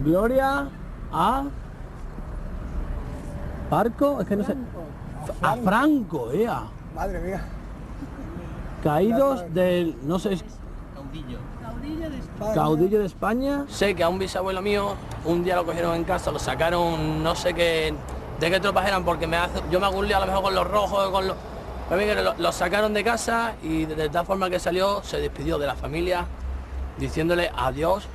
Gloria a Parco, es que no sé. A Franco, Madre mía. Caídos del, no sé, caudillo de España. Sé que a un bisabuelo mío un día lo cogieron en casa, lo sacaron, no sé qué, de qué tropas eran, porque yo me hago un lío a lo mejor con los rojos, con los... Para mí que lo sacaron de casa y de tal forma que salió, se despidió de la familia, diciéndole adiós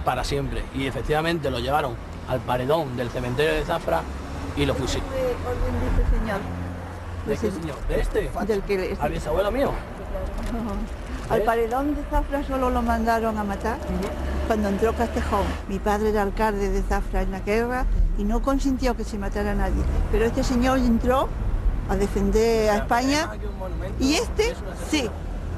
para siempre. Y efectivamente lo llevaron al paredón del cementerio de Zafra y lo fusilaron. ¿De qué señor? ¿De este? Del que ¿Al bisabuelo mío? Al paredón de Zafra solo lo mandaron a matar cuando entró Castejón. Mi padre era alcalde de Zafra en la guerra y no consintió que se matara a nadie. Pero este señor entró a defender a España y este, sí,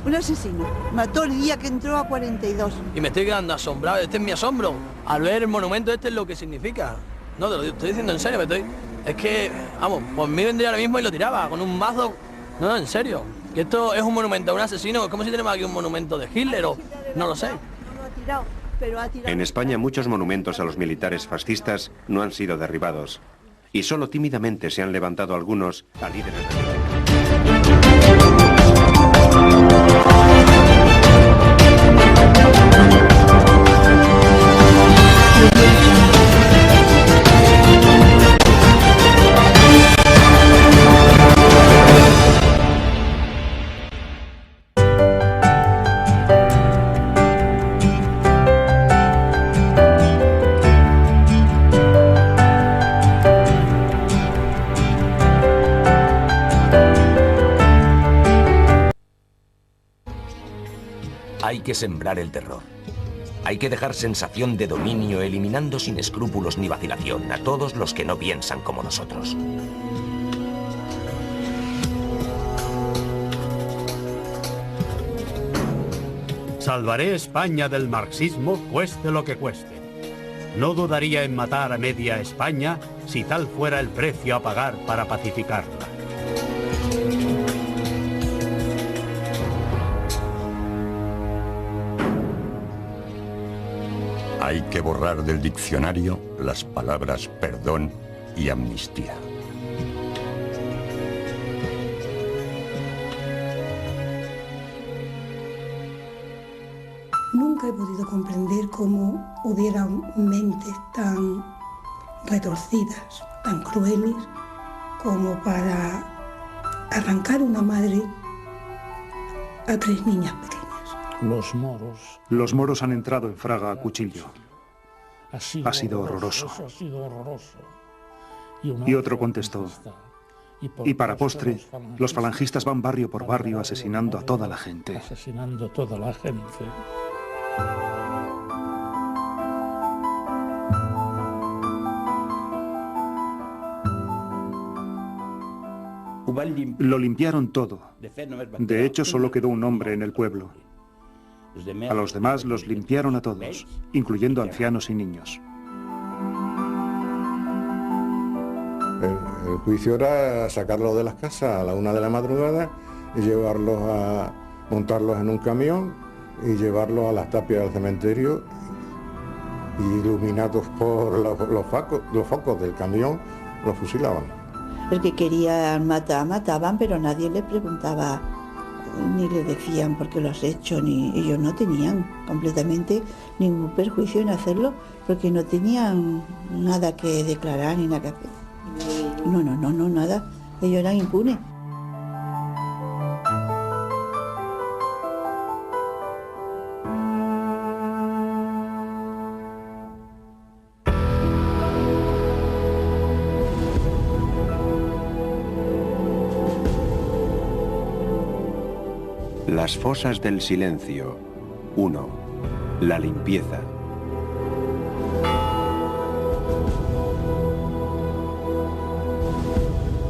un asesino. Mató el día que entró a 42. Y me estoy quedando asombrado, este es mi asombro. Al ver el monumento este es lo que significa. No, te lo estoy diciendo en serio, Es que, vamos, por mí vendría ahora mismo y lo tiraba con un mazo. No, en serio. Que esto es un monumento a un asesino, es como si tenemos aquí un monumento de Hitler o... no lo sé. En España muchos monumentos a los militares fascistas no han sido derribados. Y solo tímidamente se han levantado algunos a líderes de... Hay que sembrar el terror. Hay que dejar sensación de dominio, eliminando sin escrúpulos ni vacilación a todos los que no piensan como nosotros. Salvaré España del marxismo, cueste lo que cueste. No dudaría en matar a media España si tal fuera el precio a pagar para pacificarla. Hay que borrar del diccionario las palabras perdón y amnistía. Nunca he podido comprender cómo hubieran mentes tan retorcidas, tan crueles, como para arrancar una madre a 3 niñas pequeñas. Los moros han entrado en Fraga a cuchillo. Ha sido horroroso. Y otro contestó, y para postre, los falangistas van barrio por barrio asesinando a toda la gente. Lo limpiaron todo. De hecho, solo quedó un hombre en el pueblo. A los demás los limpiaron a todos, incluyendo ancianos y niños. El juicio era sacarlos de las casas a la 1 de la madrugada y montarlos en un camión y llevarlos a las tapias del cementerio, y iluminados por los focos del camión, los fusilaban. El que quería matar, mataban, pero nadie le preguntaba, ni le decían por qué lo has hecho, ni ellos no tenían completamente ningún perjuicio en hacerlo, porque no tenían nada que declarar ni nada que hacer. No, nada. Ellos eran impunes. Las fosas del silencio. 1. La limpieza.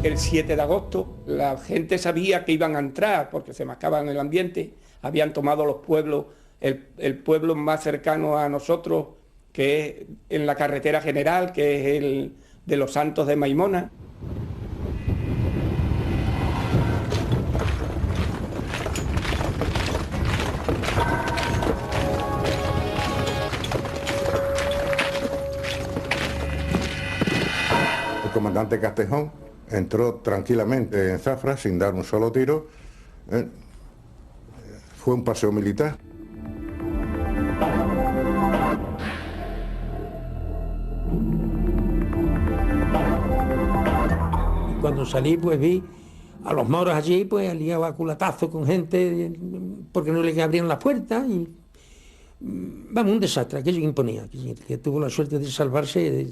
El 7 de agosto la gente sabía que iban a entrar porque se marcaban el ambiente, habían tomado los pueblos, el pueblo más cercano a nosotros, que es en la carretera general, que es el de los Santos de Maimona. comandante Castejón entró tranquilamente en Zafra sin dar un solo tiro. Fue un paseo militar. Cuando salí, pues vi a los moros allí, pues liado a culatazos con gente porque no le abrían las puertas y vamos, un desastre, aquello que imponía, que tuvo la suerte de salvarse,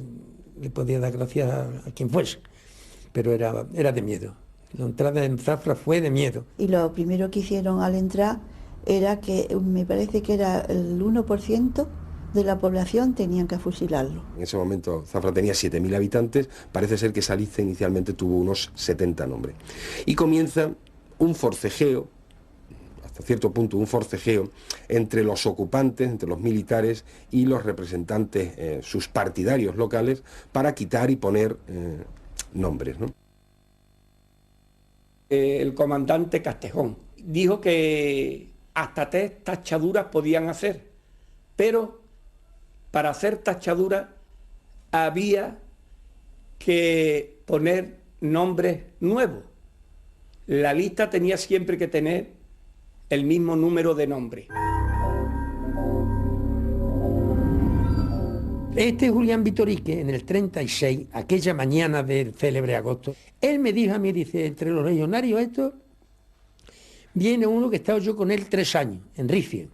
le podía dar gracias a quien fuese, pero era de miedo. La entrada en Zafra fue de miedo. Y lo primero que hicieron al entrar era que, me parece que era el 1% de la población tenían que fusilarlo. En ese momento Zafra tenía 7.000 habitantes, parece ser que Salice inicialmente tuvo unos 70 nombres. Y comienza un forcejeo, hasta cierto punto un forcejeo, entre los ocupantes, entre los militares y los representantes, sus partidarios locales, para quitar y poner nombres, ¿no? El comandante Castejón dijo que hasta 3 tachaduras podían hacer, pero para hacer tachaduras había que poner nombres nuevos. La lista tenía siempre que tener el mismo número de nombres. Este Julián Vitorique, en el 36, aquella mañana del célebre agosto, él me dijo a mí, dice, entre los legionarios estos, viene uno que he estado yo con él 3 años, en Ricia.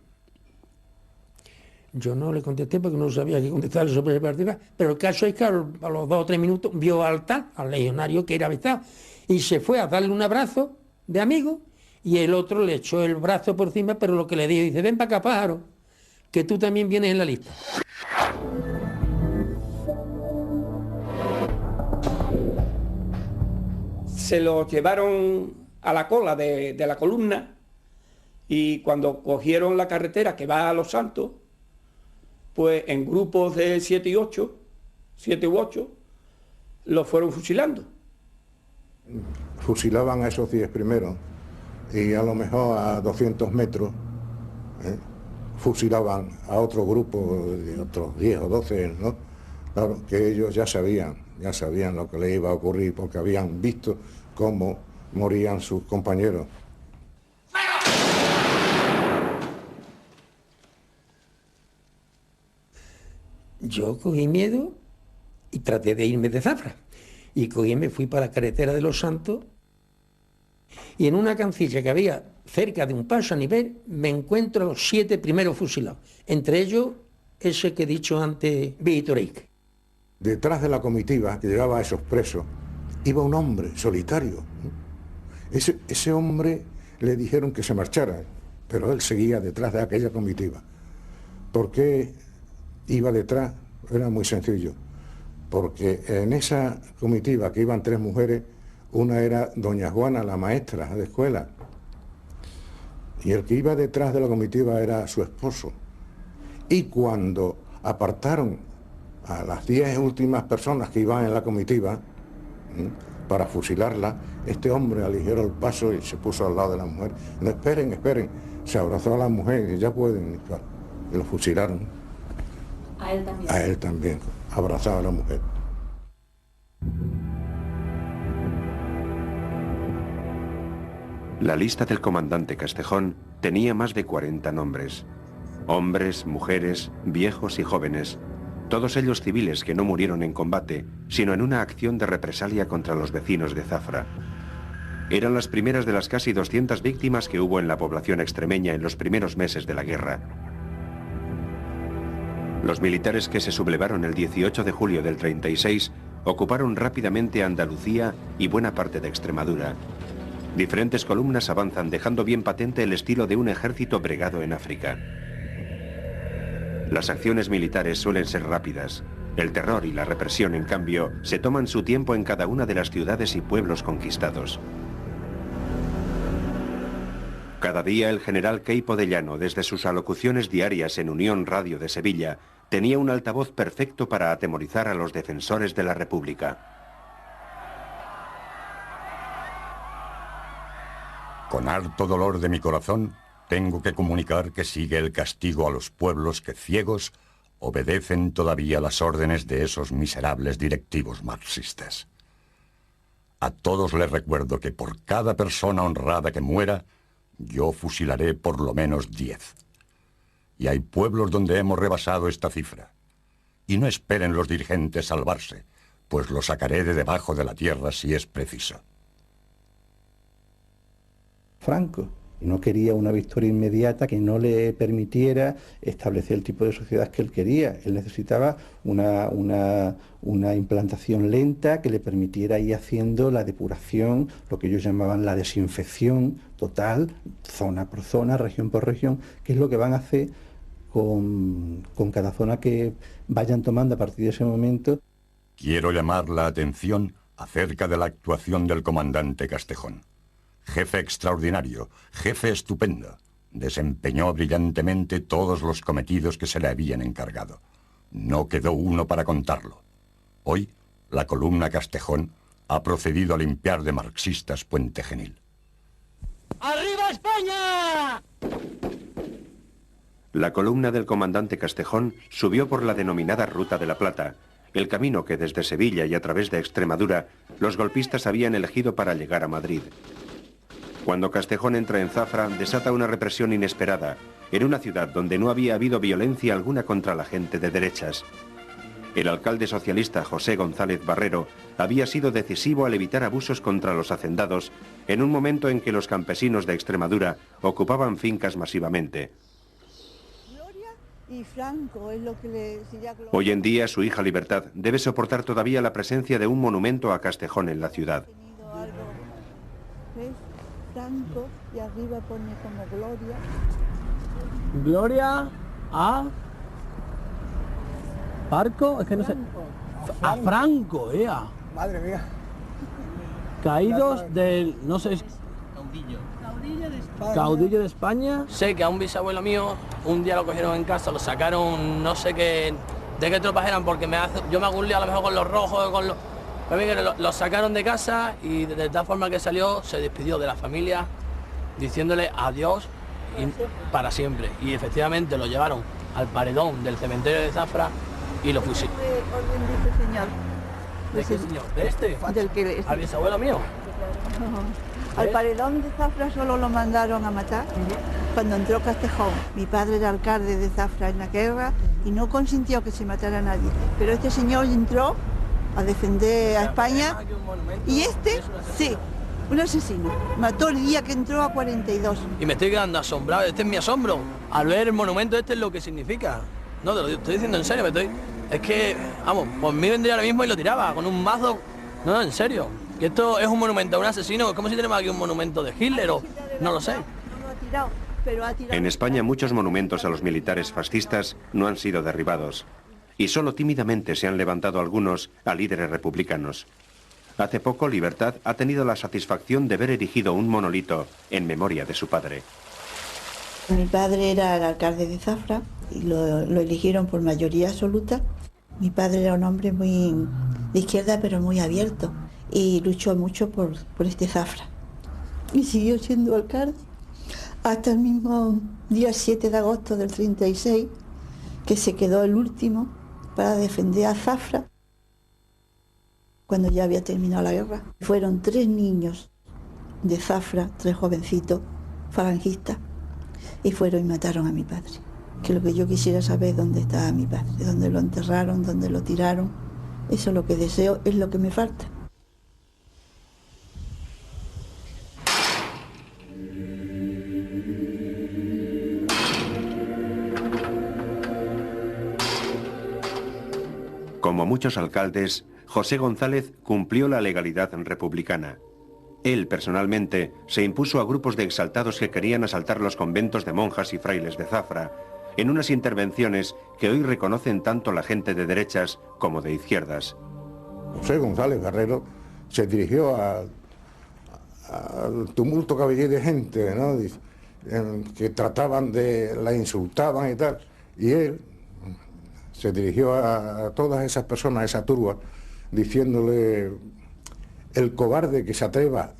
Yo no le contesté porque no sabía qué contestarle sobre ese particular, pero el caso es que a los 2 o 3 minutos vio al legionario que era avistado, y se fue a darle un abrazo de amigo, y el otro le echó el brazo por encima, pero lo que le dijo, dice, ven para acá, pájaro, que tú también vienes en la lista. Se lo llevaron a la cola de la columna, y cuando cogieron la carretera que va a Los Santos, pues en grupos de 7 u 8, los fueron fusilando. Fusilaban a esos 10 primeros y a lo mejor a 200 metros fusilaban a otro grupo de otros 10 o 12, ¿no? Claro, que ellos ya sabían lo que les iba a ocurrir porque habían visto cómo morían sus compañeros. Yo cogí miedo y traté de irme de Zafra. Y cogí, me fui para la carretera de Los Santos y en una cancilla que había cerca de un paso a nivel me encuentro a los 7 primeros fusilados. Entre ellos, ese que he dicho antes, Vitorique. Detrás de la comitiva que llevaba a esos presos iba un hombre solitario. Ese hombre le dijeron que se marchara, pero él seguía detrás de aquella comitiva. ¿Por qué iba detrás? Era muy sencillo, porque en esa comitiva que iban 3 mujeres, una era doña Juana, la maestra de escuela, y el que iba detrás de la comitiva era su esposo. Y cuando apartaron a las 10 últimas personas que iban en la comitiva para fusilarla, este hombre aligeró el paso y se puso al lado de la mujer. No, esperen, se abrazó a la mujer y ya pueden, y lo fusilaron. A él también. A él también, abrazado a la mujer. La lista del comandante Castejón tenía más de 40 nombres. Hombres, mujeres, viejos y jóvenes. Todos ellos civiles que no murieron en combate, sino en una acción de represalia contra los vecinos de Zafra. Eran las primeras de las casi 200 víctimas que hubo en la población extremeña en los primeros meses de la guerra. Los militares que se sublevaron el 18 de julio del 36 ocuparon rápidamente Andalucía y buena parte de Extremadura. Diferentes columnas avanzan dejando bien patente el estilo de un ejército bregado en África. Las acciones militares suelen ser rápidas. El terror y la represión, en cambio, se toman su tiempo en cada una de las ciudades y pueblos conquistados. Cada día el general Queipo de Llano, desde sus alocuciones diarias en Unión Radio de Sevilla, tenía un altavoz perfecto para atemorizar a los defensores de la República. Con harto dolor de mi corazón, tengo que comunicar que sigue el castigo a los pueblos que ciegos obedecen todavía las órdenes de esos miserables directivos marxistas. A todos les recuerdo que por cada persona honrada que muera, yo fusilaré por lo menos 10. Y hay pueblos donde hemos rebasado esta cifra. Y no esperen los dirigentes salvarse, pues los sacaré de debajo de la tierra si es preciso. Franco no quería una victoria inmediata que no le permitiera establecer el tipo de sociedad que él quería. Él necesitaba una implantación lenta que le permitiera ir haciendo la depuración, lo que ellos llamaban la desinfección total, zona por zona, región por región, que es lo que van a hacer con cada zona que vayan tomando a partir de ese momento. Quiero llamar la atención acerca de la actuación del comandante Castejón. Jefe extraordinario, jefe estupendo, desempeñó brillantemente todos los cometidos que se le habían encargado. No quedó uno para contarlo. Hoy, la columna Castejón ha procedido a limpiar de marxistas Puente Genil. ¡Arriba España! La columna del comandante Castejón subió por la denominada Ruta de la Plata, el camino que desde Sevilla y a través de Extremadura los golpistas habían elegido para llegar a Madrid. Cuando Castejón entra en Zafra, desata una represión inesperada, en una ciudad donde no había habido violencia alguna contra la gente de derechas. El alcalde socialista José González Barrero había sido decisivo al evitar abusos contra los hacendados en un momento en que los campesinos de Extremadura ocupaban fincas masivamente. Y Franco es lo que le... Hoy en día su hija Libertad debe soportar todavía la presencia de un monumento a Castejón en la ciudad. ¿Ves? Franco, y arriba pone como Gloria. Gloria a... Parco, es que no sé... A Franco, Madre mía. Caídos del... no sé... Caudillo de España. Sé que a un bisabuelo mío un día lo cogieron en casa, lo sacaron, no sé qué, de qué tropas eran, porque yo me hago un lío a lo mejor con los rojos, con los... Lo sacaron de casa y de tal forma que salió, se despidió de la familia, diciéndole adiós para siempre. Y efectivamente lo llevaron al paredón del cementerio de Zafra y lo fusilaron. ¿De qué señor? ¿De este? Del que... ¿Al bisabuelo mío? Al paredón de Zafra solo lo mandaron a matar cuando entró Castejón. Mi padre era alcalde de Zafra en la guerra y no consintió que se matara a nadie. Pero este señor entró a defender a España y este, sí, un asesino. Mató el día que entró a 42. Y me estoy quedando asombrado, este es mi asombro. Al ver el monumento este es lo que significa. No, te lo estoy diciendo en serio, es que, vamos, por mí vendría ahora mismo y lo tiraba con un mazo. No, en serio. Que esto es un monumento a un asesino, es como si tenemos aquí un monumento de Hitler o... no lo sé. En España muchos monumentos a los militares fascistas no han sido derribados y solo tímidamente se han levantado algunos a líderes republicanos. Hace poco Libertad ha tenido la satisfacción de ver erigido un monolito en memoria de su padre. Mi padre era el alcalde de Zafra y lo eligieron por mayoría absoluta. Mi padre era un hombre muy de izquierda pero muy abierto y luchó mucho por este Zafra. Y siguió siendo alcalde hasta el mismo día 7 de agosto del 36, que se quedó el último para defender a Zafra cuando ya había terminado la guerra. Fueron 3 niños de Zafra, 3 jovencitos falangistas, y fueron y mataron a mi padre. Que lo que yo quisiera saber es dónde estaba mi padre, dónde lo enterraron, dónde lo tiraron. Eso es lo que deseo, es lo que me falta. Como muchos alcaldes, José González cumplió la legalidad republicana. Él, personalmente, se impuso a grupos de exaltados que querían asaltar los conventos de monjas y frailes de Zafra, en unas intervenciones que hoy reconocen tanto la gente de derechas como de izquierdas. José González Barrero se dirigió al tumulto que había de gente, ¿no?, que trataban de... la insultaban y tal, y él se dirigió a todas esas personas, a esa turba, diciéndole: el cobarde que se atreva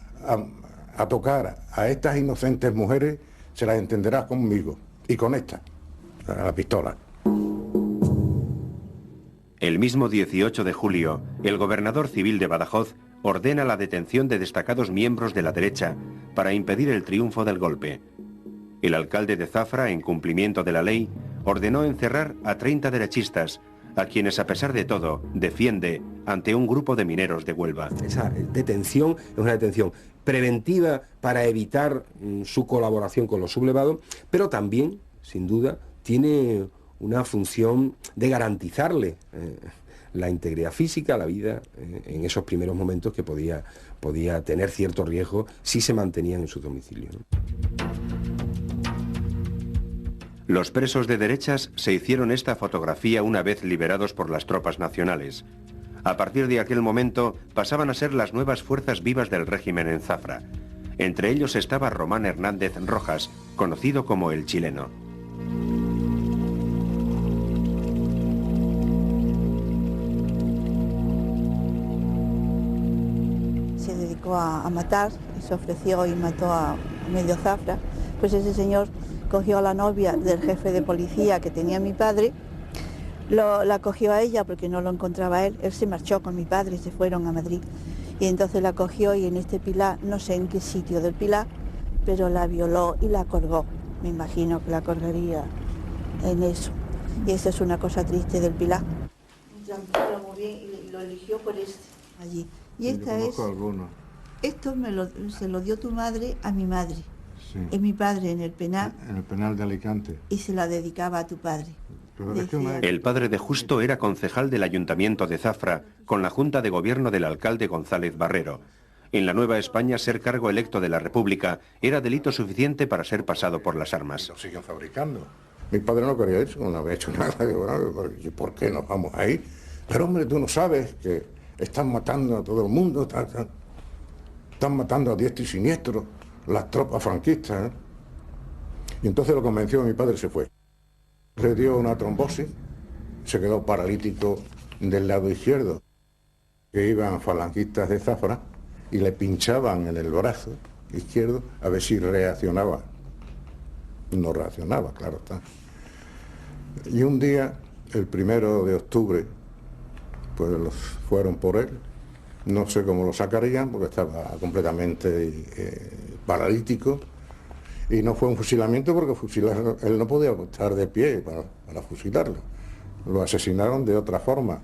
a tocar a estas inocentes mujeres se las entenderá conmigo y con esta, la pistola. El mismo 18 de julio, el gobernador civil de Badajoz ordena la detención de destacados miembros de la derecha para impedir el triunfo del golpe. El alcalde de Zafra, en cumplimiento de la ley, ordenó encerrar a 30 derechistas, a quienes a pesar de todo defiende ante un grupo de mineros de Huelva. Esa detención es una detención preventiva para evitar su colaboración con los sublevados, pero también, sin duda, tiene una función de garantizarle la integridad física, la vida, en esos primeros momentos que podía tener cierto riesgo si se mantenían en su domicilio, ¿no? Los presos de derechas se hicieron esta fotografía una vez liberados por las tropas nacionales. A partir de aquel momento pasaban a ser las nuevas fuerzas vivas del régimen en Zafra. Entre ellos estaba Román Hernández Rojas, conocido como el Chileno. Se dedicó a matar, se ofreció y mató a medio Zafra. Pues ese señor cogió a la novia del jefe de policía que tenía mi padre, la cogió a ella porque no lo encontraba él se marchó con mi padre y se fueron a Madrid. Y entonces la cogió y en este Pilar, no sé en qué sitio del Pilar, pero la violó y la colgó. Me imagino que la colgaría en eso. Y esa es una cosa triste del Pilar. Muy bien y lo eligió por allí. Y esta es... Esto se lo dio tu madre a mi madre. Sí. Es mi padre en el penal. En el penal de Alicante. Y se la dedicaba a tu padre. El padre de Justo era concejal del Ayuntamiento de Zafra, con la Junta de Gobierno del alcalde González Barrero. En la Nueva España, ser cargo electo de la República era delito suficiente para ser pasado por las armas. Lo siguen fabricando. Mi padre no quería eso, no había hecho nada. ¿Y por qué nos vamos ahí? Pero hombre, tú no sabes que están matando a todo el mundo, están matando a diestro y siniestro las tropas franquistas, ¿eh? Y entonces lo convenció, mi padre se fue. Le dio una trombosis, se quedó paralítico del lado izquierdo, que iban falangistas de Zafra y le pinchaban en el brazo izquierdo a ver si reaccionaba. No reaccionaba, claro está. Y un día, el 1 de octubre, pues los fueron por él. No sé cómo lo sacarían porque estaba completamente paralítico. Y no fue un fusilamiento porque él no podía estar de pie para fusilarlo. Lo asesinaron de otra forma,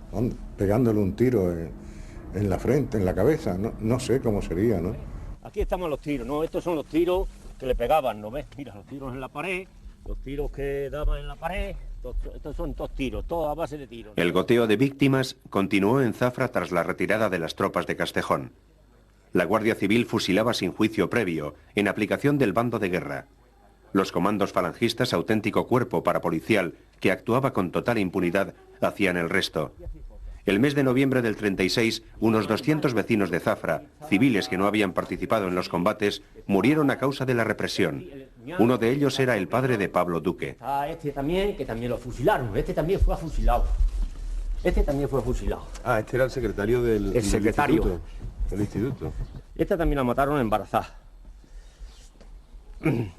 pegándole un tiro en la frente, en la cabeza. No sé cómo sería, ¿no? Aquí estamos los tiros, ¿no? Estos son los tiros que le pegaban, ¿no ves? Mira, los tiros en la pared, los tiros que daban en la pared. Estos son todos tiros, todo a base de tiros. El goteo de víctimas continuó en Zafra tras la retirada de las tropas de Castejón. La Guardia Civil fusilaba sin juicio previo, en aplicación del bando de guerra. Los comandos falangistas, auténtico cuerpo parapolicial, que actuaba con total impunidad, hacían el resto. El mes de noviembre del 36, unos 200 vecinos de Zafra, civiles que no habían participado en los combates, murieron a causa de la represión. Uno de ellos era el padre de Pablo Duque. Este también, que también lo fusilaron. Este también fue fusilado. Este también fue fusilado. Ah, este era el secretario del instituto. Esta también la mataron embarazada.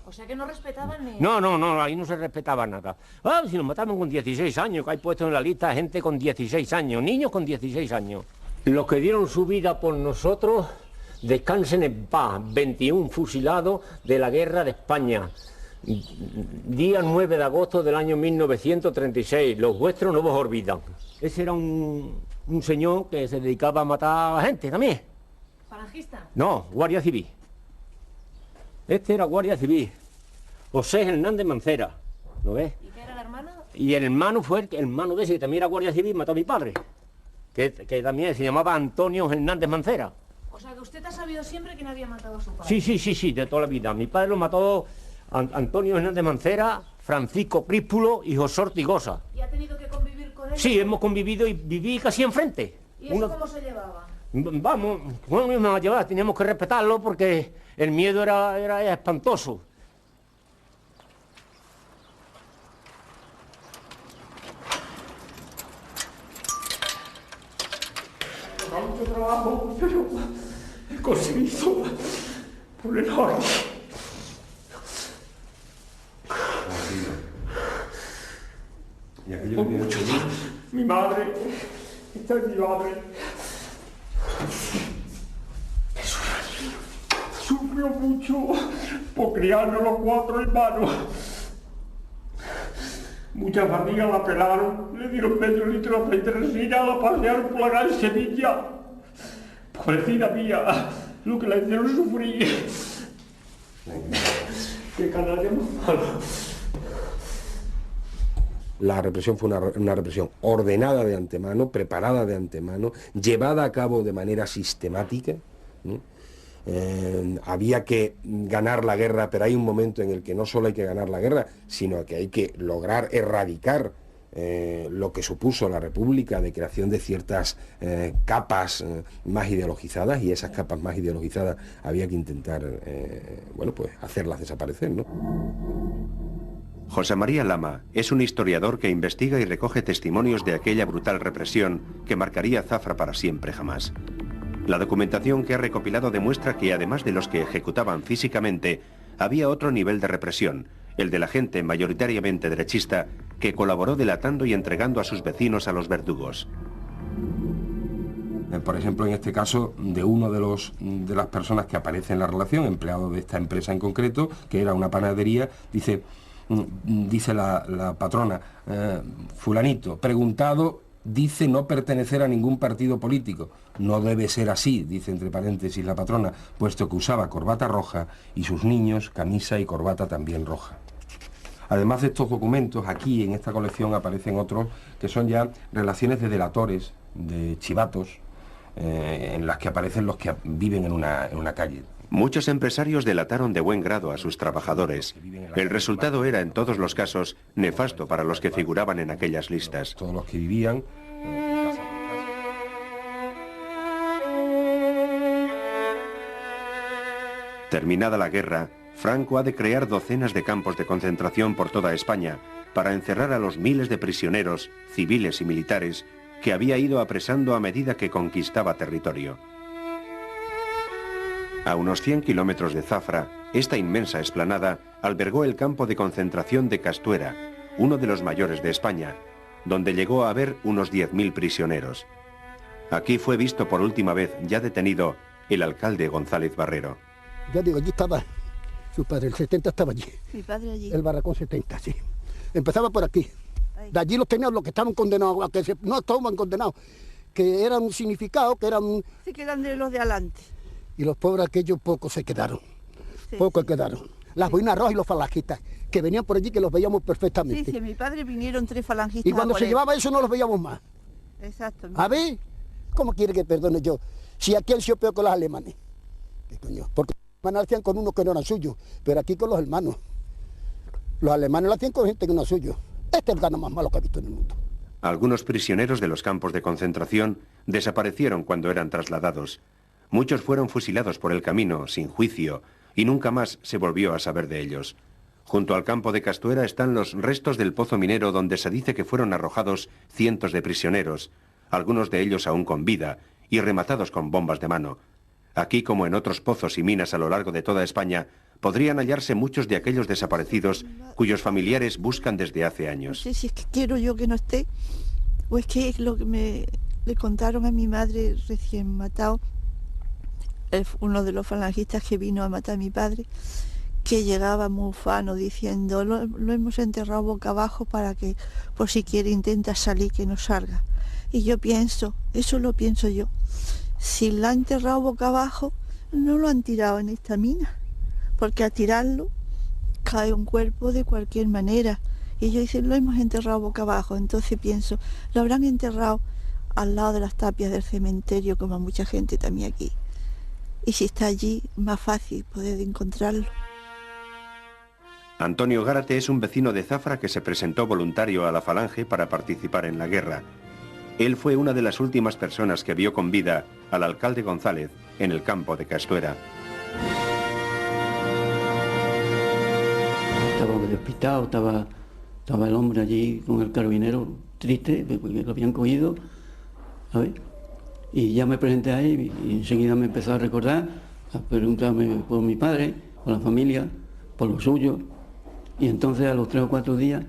O sea que no respetaban ni... No, ahí no se respetaba nada. Ah, si nos mataban con 16 años, que hay puesto en la lista gente con 16 años, niños con 16 años. Los que dieron su vida por nosotros, descansen en paz. 21 fusilados de la guerra de España. Día 9 de agosto del año 1936. Los vuestros no vos olvidan. Ese era un señor que se dedicaba a matar a gente también. ¿Falangista? No, Guardia Civil. Este era Guardia Civil. José Hernández Mancera. ¿Lo ves? ¿Y qué era el hermano? Y el hermano fue el hermano de ese que también era Guardia Civil, mató a mi padre. Que también se llamaba Antonio Hernández Mancera. O sea que usted ha sabido siempre que no había matado a su padre. Sí, de toda la vida. Mi padre lo mató Antonio Hernández Mancera, Francisco Críspulo y José Ortigosa. ¿Y ha tenido que convivir con él? Sí, hemos convivido y viví casi enfrente. ¿Y eso cómo se llevaba? Vamos, bueno, íbamos a llevar, teníamos que respetarlo porque el miedo era espantoso. Tanto trabajo, pero he conseguido por el orden. ¿Y aquello que mucho mi madre, esta es mi madre. sufrió mucho por criarnos los 4 hermanos. Muchas amigas la pelaron, le dieron medio litro de aceite de resina, la pasearon por la calle Sevilla. Pobrecita mía, lo que la hicieron sufrir. Qué canalla más malo. La represión fue una represión ordenada de antemano, preparada de antemano, llevada a cabo de manera sistemática. Había que ganar la guerra, pero hay un momento en el que no solo hay que ganar la guerra, sino que hay que lograr erradicar lo que supuso la República de creación de ciertas capas más ideologizadas, y esas capas más ideologizadas había que intentar bueno, pues hacerlas desaparecer, ¿no? José María Lama es un historiador que investiga y recoge testimonios de aquella brutal represión que marcaría Zafra para siempre jamás. La documentación que ha recopilado demuestra que además de los que ejecutaban físicamente, había otro nivel de represión, el de la gente mayoritariamente derechista que colaboró delatando y entregando a sus vecinos a los verdugos. Por ejemplo, en este caso, de uno de las personas que aparece en la relación, empleado de esta empresa en concreto, que era una panadería, dice la patrona, fulanito, preguntado, dice no pertenecer a ningún partido político. No debe ser así, dice entre paréntesis la patrona, puesto que usaba corbata roja y sus niños camisa y corbata también roja. Además de estos documentos, aquí en esta colección aparecen otros que son ya relaciones de delatores, de chivatos, en las que aparecen los que viven en una calle. Muchos empresarios delataron de buen grado a sus trabajadores. El resultado era, en todos los casos, nefasto para los que figuraban en aquellas listas. Todos los que vivían... Terminada la guerra, Franco ha de crear docenas de campos de concentración por toda España para encerrar a los miles de prisioneros, civiles y militares, que había ido apresando a medida que conquistaba territorio. A unos 100 kilómetros de Zafra, esta inmensa explanada albergó el campo de concentración de Castuera, uno de los mayores de España, donde llegó a haber unos 10.000 prisioneros. Aquí fue visto por última vez, ya detenido, el alcalde González Barrero. Ya digo, allí estaba su padre, el 70 estaba allí. Mi padre allí. El barracón 70, sí. Empezaba por aquí. De allí los tenían los que estaban condenados, a que no estaban condenados, que eran un significado, que eran... Se quedan de los de adelante. Y los pobres aquellos pocos se quedaron, pocos quedaron. Las boinas rojas y los falangistas, que venían por allí, que los veíamos perfectamente. Sí, mi padre vinieron 3 falangistas. Y cuando se llevaba eso no los veíamos más. Exacto. A ver, ¿cómo quiere que perdone yo? Si aquí han sido peor que los alemanes. ¿Qué coño? Porque los alemanes lo hacían con unos que no eran suyos, pero aquí con los hermanos. Los alemanes lo hacían con gente que no es suyo. Este es el gano más malo que ha visto en el mundo. Algunos prisioneros de los campos de concentración desaparecieron cuando eran trasladados. Muchos fueron fusilados por el camino, sin juicio, y nunca más se volvió a saber de ellos. Junto al campo de Castuera están los restos del pozo minero donde se dice que fueron arrojados cientos de prisioneros, algunos de ellos aún con vida, y rematados con bombas de mano. Aquí, como en otros pozos y minas a lo largo de toda España, podrían hallarse muchos de aquellos desaparecidos cuyos familiares buscan desde hace años. No sé si es que quiero yo que no esté, o es que es lo que le contaron a mi madre recién matado, uno de los falangistas que vino a matar a mi padre, que llegaba muy ufano diciendo, lo hemos enterrado boca abajo para que, por si quiere, intenta salir, que no salga. Y yo pienso, eso lo pienso yo, si la han enterrado boca abajo, no lo han tirado en esta mina, porque a tirarlo cae un cuerpo de cualquier manera. Y ellos dicen, lo hemos enterrado boca abajo. Entonces pienso, lo habrán enterrado al lado de las tapias del cementerio, como mucha gente también aquí. Y si está allí, más fácil poder encontrarlo. Antonio Gárate es un vecino de Zafra que se presentó voluntario a la Falange para participar en la guerra. Él fue una de las últimas personas que vio con vida al alcalde González en el campo de Castuera. Estaba despistado, estaba el hombre allí con el carabinero triste, porque lo habían cogido, ¿sabes? Y ya me presenté ahí y enseguida me empezó a recordar, a preguntarme por mi padre, por la familia, por lo suyo. Y entonces a los 3 o 4 días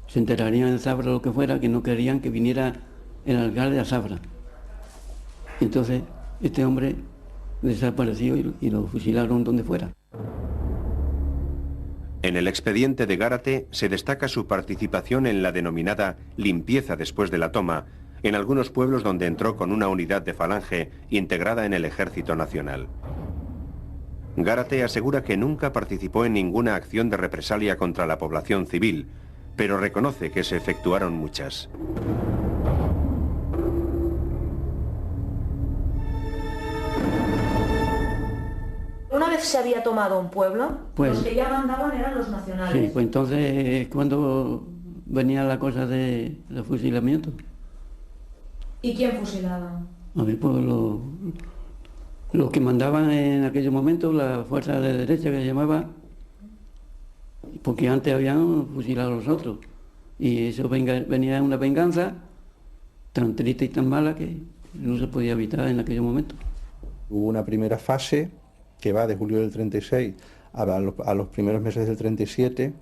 se enterarían en Zafra lo que fuera, que no querían que viniera el alcalde a Zafra. Y entonces este hombre desapareció y lo fusilaron donde fuera. En el expediente de Gárate se destaca su participación en la denominada limpieza después de la toma, en algunos pueblos donde entró con una unidad de falange integrada en el Ejército Nacional. Gárate asegura que nunca participó en ninguna acción de represalia contra la población civil, pero reconoce que se efectuaron muchas. Una vez se había tomado un pueblo, Pues- los que ya mandaban eran los nacionales. Sí, pues entonces cuando venía la cosa de los fusilamientos, ¿Y quién fusilaba? a mí pues los que mandaban en aquellos momentos, la fuerza de derecha que se llamaba, porque antes habían fusilado a los otros, y eso venía una venganza tan triste y tan mala que no se podía evitar en aquellos momentos. Hubo una primera fase que va de julio del 36 a los primeros meses del 37,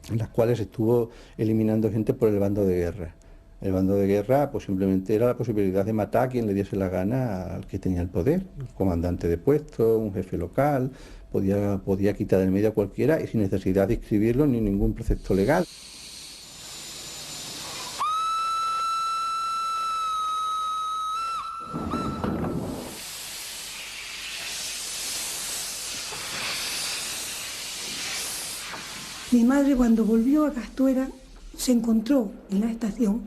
en las cuales estuvo eliminando gente por el bando de guerra. El bando de guerra pues simplemente era la posibilidad de matar a quien le diese la gana al que tenía el poder, un comandante de puesto, un jefe local, podía quitar del medio a cualquiera y sin necesidad de inscribirlo ni ningún precepto legal. Mi madre, cuando volvió a Castuera, se encontró en la estación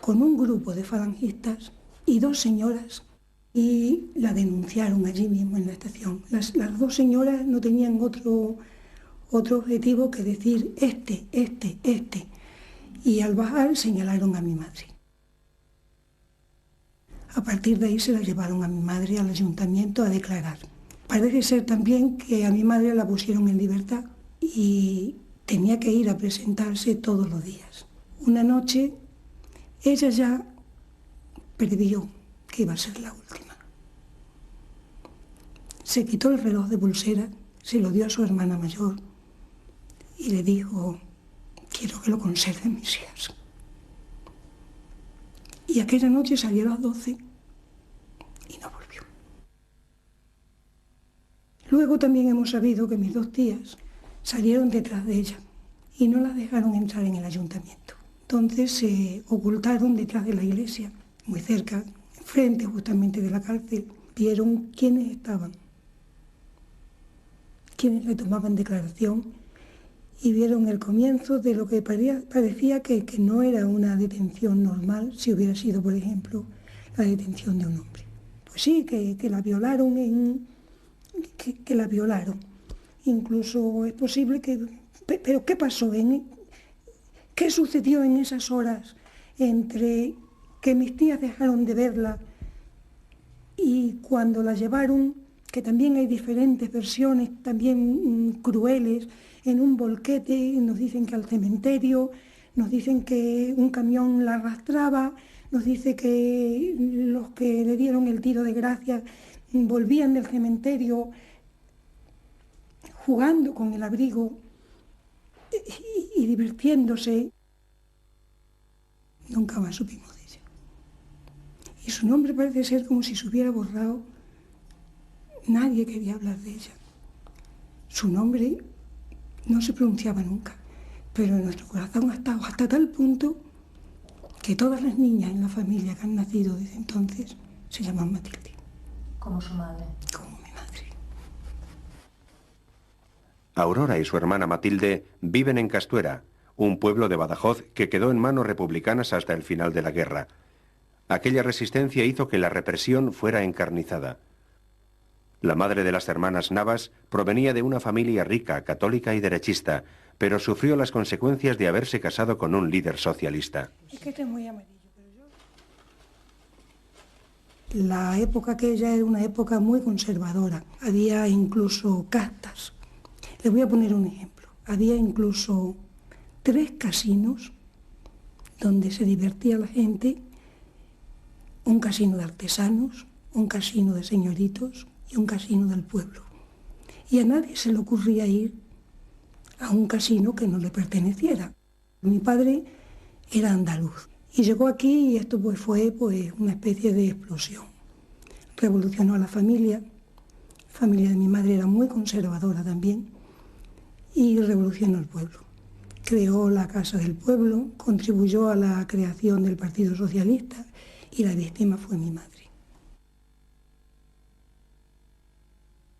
con un grupo de falangistas y dos señoras y la denunciaron allí mismo en la estación. Las dos señoras no tenían otro objetivo que decir este. Y al bajar señalaron a mi madre. A partir de ahí se la llevaron a mi madre al ayuntamiento a declarar. Parece ser también que a mi madre la pusieron en libertad y tenía que ir a presentarse todos los días. Una noche ella ya previó que iba a ser la última. Se quitó el reloj de pulsera, se lo dio a su hermana mayor y le dijo: quiero que lo conserven mis hijas. Y aquella noche salió a las 12 y no volvió. Luego también hemos sabido que mis dos tías salieron detrás de ella y no las dejaron entrar en el ayuntamiento. Entonces se ocultaron detrás de la iglesia, muy cerca, enfrente justamente de la cárcel. Vieron quiénes estaban, quiénes le tomaban declaración y vieron el comienzo de lo que parecía que no era una detención normal si hubiera sido, por ejemplo, la detención de un hombre. Pues sí, que la violaron, que la violaron. Incluso es posible que... ¿Pero qué pasó? ¿Qué sucedió en esas horas entre que mis tías dejaron de verla y cuando la llevaron, que también hay diferentes versiones, también crueles, en un volquete, nos dicen que al cementerio, nos dicen que un camión la arrastraba, nos dice que los que le dieron el tiro de gracia volvían del cementerio jugando con el abrigo y divirtiéndose. Nunca más supimos de ella. Y su nombre parece ser como si se hubiera borrado. Nadie quería hablar de ella. Su nombre no se pronunciaba nunca, pero en nuestro corazón ha estado hasta tal punto que todas las niñas en la familia que han nacido desde entonces se llaman Matilde. Como su madre. Como mi madre. Aurora y su hermana Matilde viven en Castuera, un pueblo de Badajoz que quedó en manos republicanas hasta el final de la guerra. Aquella resistencia hizo que la represión fuera encarnizada. La madre de las hermanas Navas provenía de una familia rica, católica y derechista, pero sufrió las consecuencias de haberse casado con un líder socialista. Es que este es muy amarillo, pero yo... La época aquella era una época muy conservadora. Había incluso castas. Les voy a poner un ejemplo. Había incluso 3 casinos donde se divertía la gente. Un casino de artesanos, un casino de señoritos y un casino del pueblo. Y a nadie se le ocurría ir a un casino que no le perteneciera. Mi padre era andaluz y llegó aquí y esto fue una especie de explosión. revolucionó a la familia de mi madre era muy conservadora también, y revolucionó el pueblo. Creó la Casa del Pueblo, contribuyó a la creación del Partido Socialista, y la víctima fue mi madre.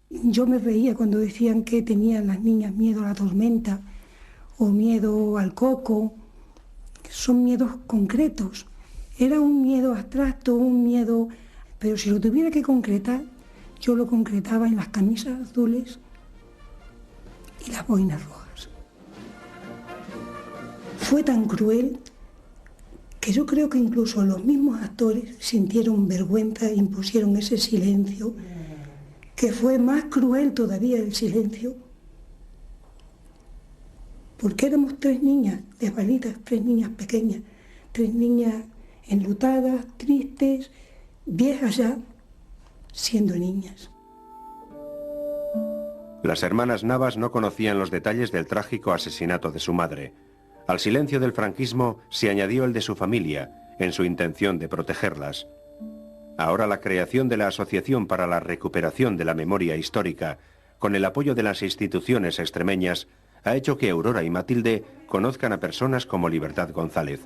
Yo me reía cuando decían que tenían las niñas miedo a la tormenta o miedo al coco. Son miedos concretos. Era un miedo abstracto, un miedo... Pero si lo tuviera que concretar, yo lo concretaba en las camisas azules y las boinas rojas. Fue tan cruel que yo creo que incluso los mismos actores sintieron vergüenza e impusieron ese silencio, que fue más cruel todavía el silencio, porque éramos 3 niñas desvalidas, 3 niñas pequeñas, 3 niñas enlutadas, tristes, viejas ya, siendo niñas. Las hermanas Navas no conocían los detalles del trágico asesinato de su madre. Al silencio del franquismo se añadió el de su familia, en su intención de protegerlas. Ahora la creación de la Asociación para la Recuperación de la Memoria Histórica, con el apoyo de las instituciones extremeñas, ha hecho que Aurora y Matilde conozcan a personas como Libertad González.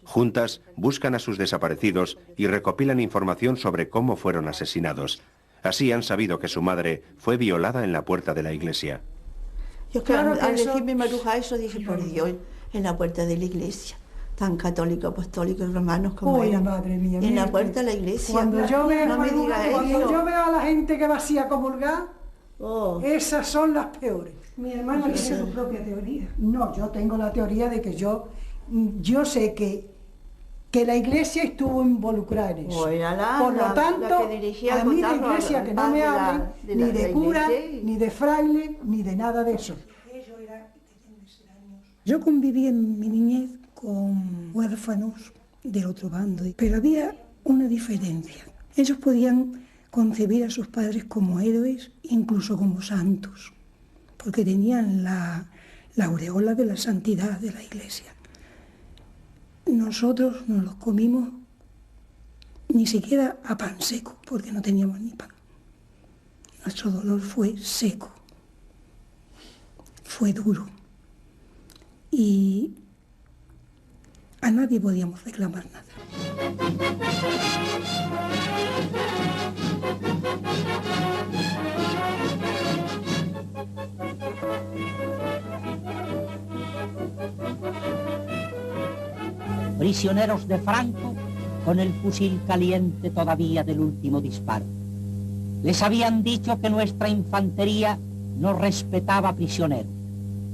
Juntas buscan a sus desaparecidos y recopilan información sobre cómo fueron asesinados. Así han sabido que su madre fue violada en la puerta de la iglesia. Yo claro, al decirme Maruja eso dije, por Dios, en la puerta de la iglesia, tan católicos, apostólicos, romanos como eran. Madre mía, en la puerta de la iglesia. Cuando yo veo, no me diga eso. Yo veo a la gente que va así a comulgar, esas son las peores. Mi hermana tiene su propia teoría. No, yo tengo la teoría de que yo sé que la iglesia estuvo involucrada en eso. Por lo tanto, a mí la iglesia que no me hablen ni de cura, ni de fraile, ni de nada de eso. Yo conviví en mi niñez con huérfanos del otro bando, pero había una diferencia. Ellos podían concebir a sus padres como héroes, incluso como santos, porque tenían la aureola de la santidad de la iglesia. Nosotros nos los comimos ni siquiera a pan seco, porque no teníamos ni pan. Nuestro dolor fue seco, fue duro. Y a nadie podíamos reclamar nada. Prisioneros de Franco con el fusil caliente todavía del último disparo. Les habían dicho que nuestra infantería no respetaba prisioneros,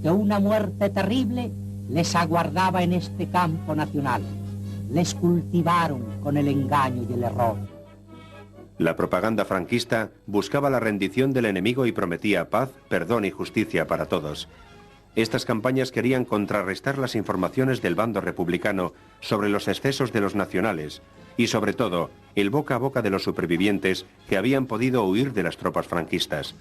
que una muerte terrible les aguardaba en este campo nacional. Les cultivaron con el engaño y el error. La propaganda franquista buscaba la rendición del enemigo y prometía paz, perdón y justicia para todos. Estas campañas querían contrarrestar las informaciones del bando republicano sobre los excesos de los nacionales y, sobre todo, el boca a boca de los supervivientes que habían podido huir de las tropas franquistas.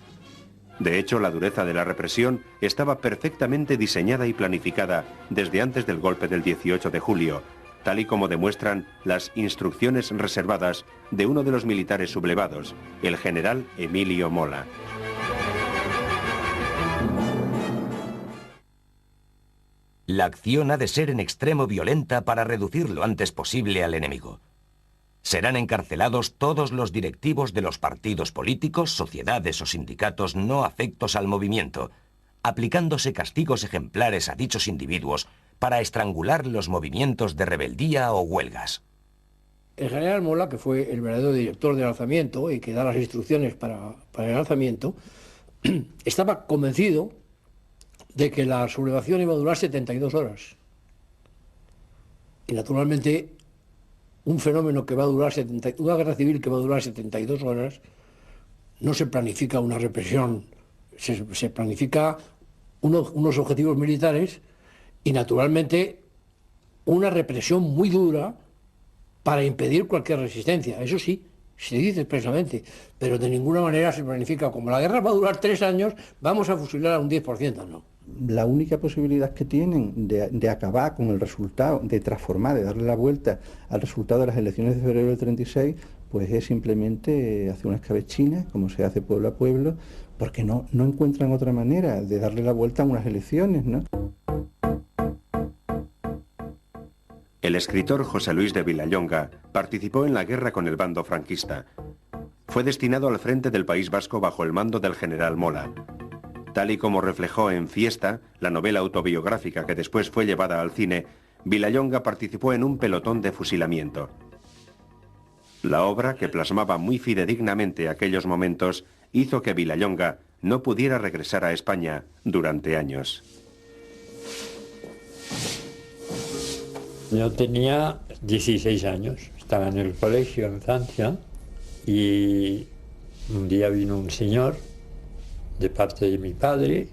De hecho, la dureza de la represión estaba perfectamente diseñada y planificada desde antes del golpe del 18 de julio, tal y como demuestran las instrucciones reservadas de uno de los militares sublevados, el general Emilio Mola. La acción ha de ser en extremo violenta para reducir lo antes posible al enemigo. Serán encarcelados todos los directivos de los partidos políticos, sociedades o sindicatos no afectos al movimiento, aplicándose castigos ejemplares a dichos individuos para estrangular los movimientos de rebeldía o huelgas. El general Mola, que fue el verdadero director del alzamiento y que da las instrucciones para el alzamiento, estaba convencido de que la sublevación iba a durar 72 horas. Y naturalmente, un fenómeno que va a durar una guerra civil que va a durar 72 horas, no se planifica una represión, se planifica unos objetivos militares y naturalmente una represión muy dura para impedir cualquier resistencia. Eso sí, se dice expresamente, pero de ninguna manera se planifica, como la guerra va a durar 3 años, vamos a fusilar a un 10%, no. La única posibilidad que tienen de acabar con el resultado, de transformar, de darle la vuelta al resultado de las elecciones de febrero del 36, pues es simplemente hacer una escabechina, como se hace pueblo a pueblo, porque no encuentran otra manera de darle la vuelta a unas elecciones, ¿no? El escritor José Luis de Vilallonga participó en la guerra con el bando franquista. Fue destinado al frente del País Vasco bajo el mando del general Mola. Tal y como reflejó en Fiesta, la novela autobiográfica que después fue llevada al cine, Vilallonga participó en un pelotón de fusilamiento. La obra, que plasmaba muy fidedignamente aquellos momentos, hizo que Vilallonga no pudiera regresar a España durante años. Yo tenía 16 años, estaba en el colegio en Francia y un día vino un señor de parte de mi padre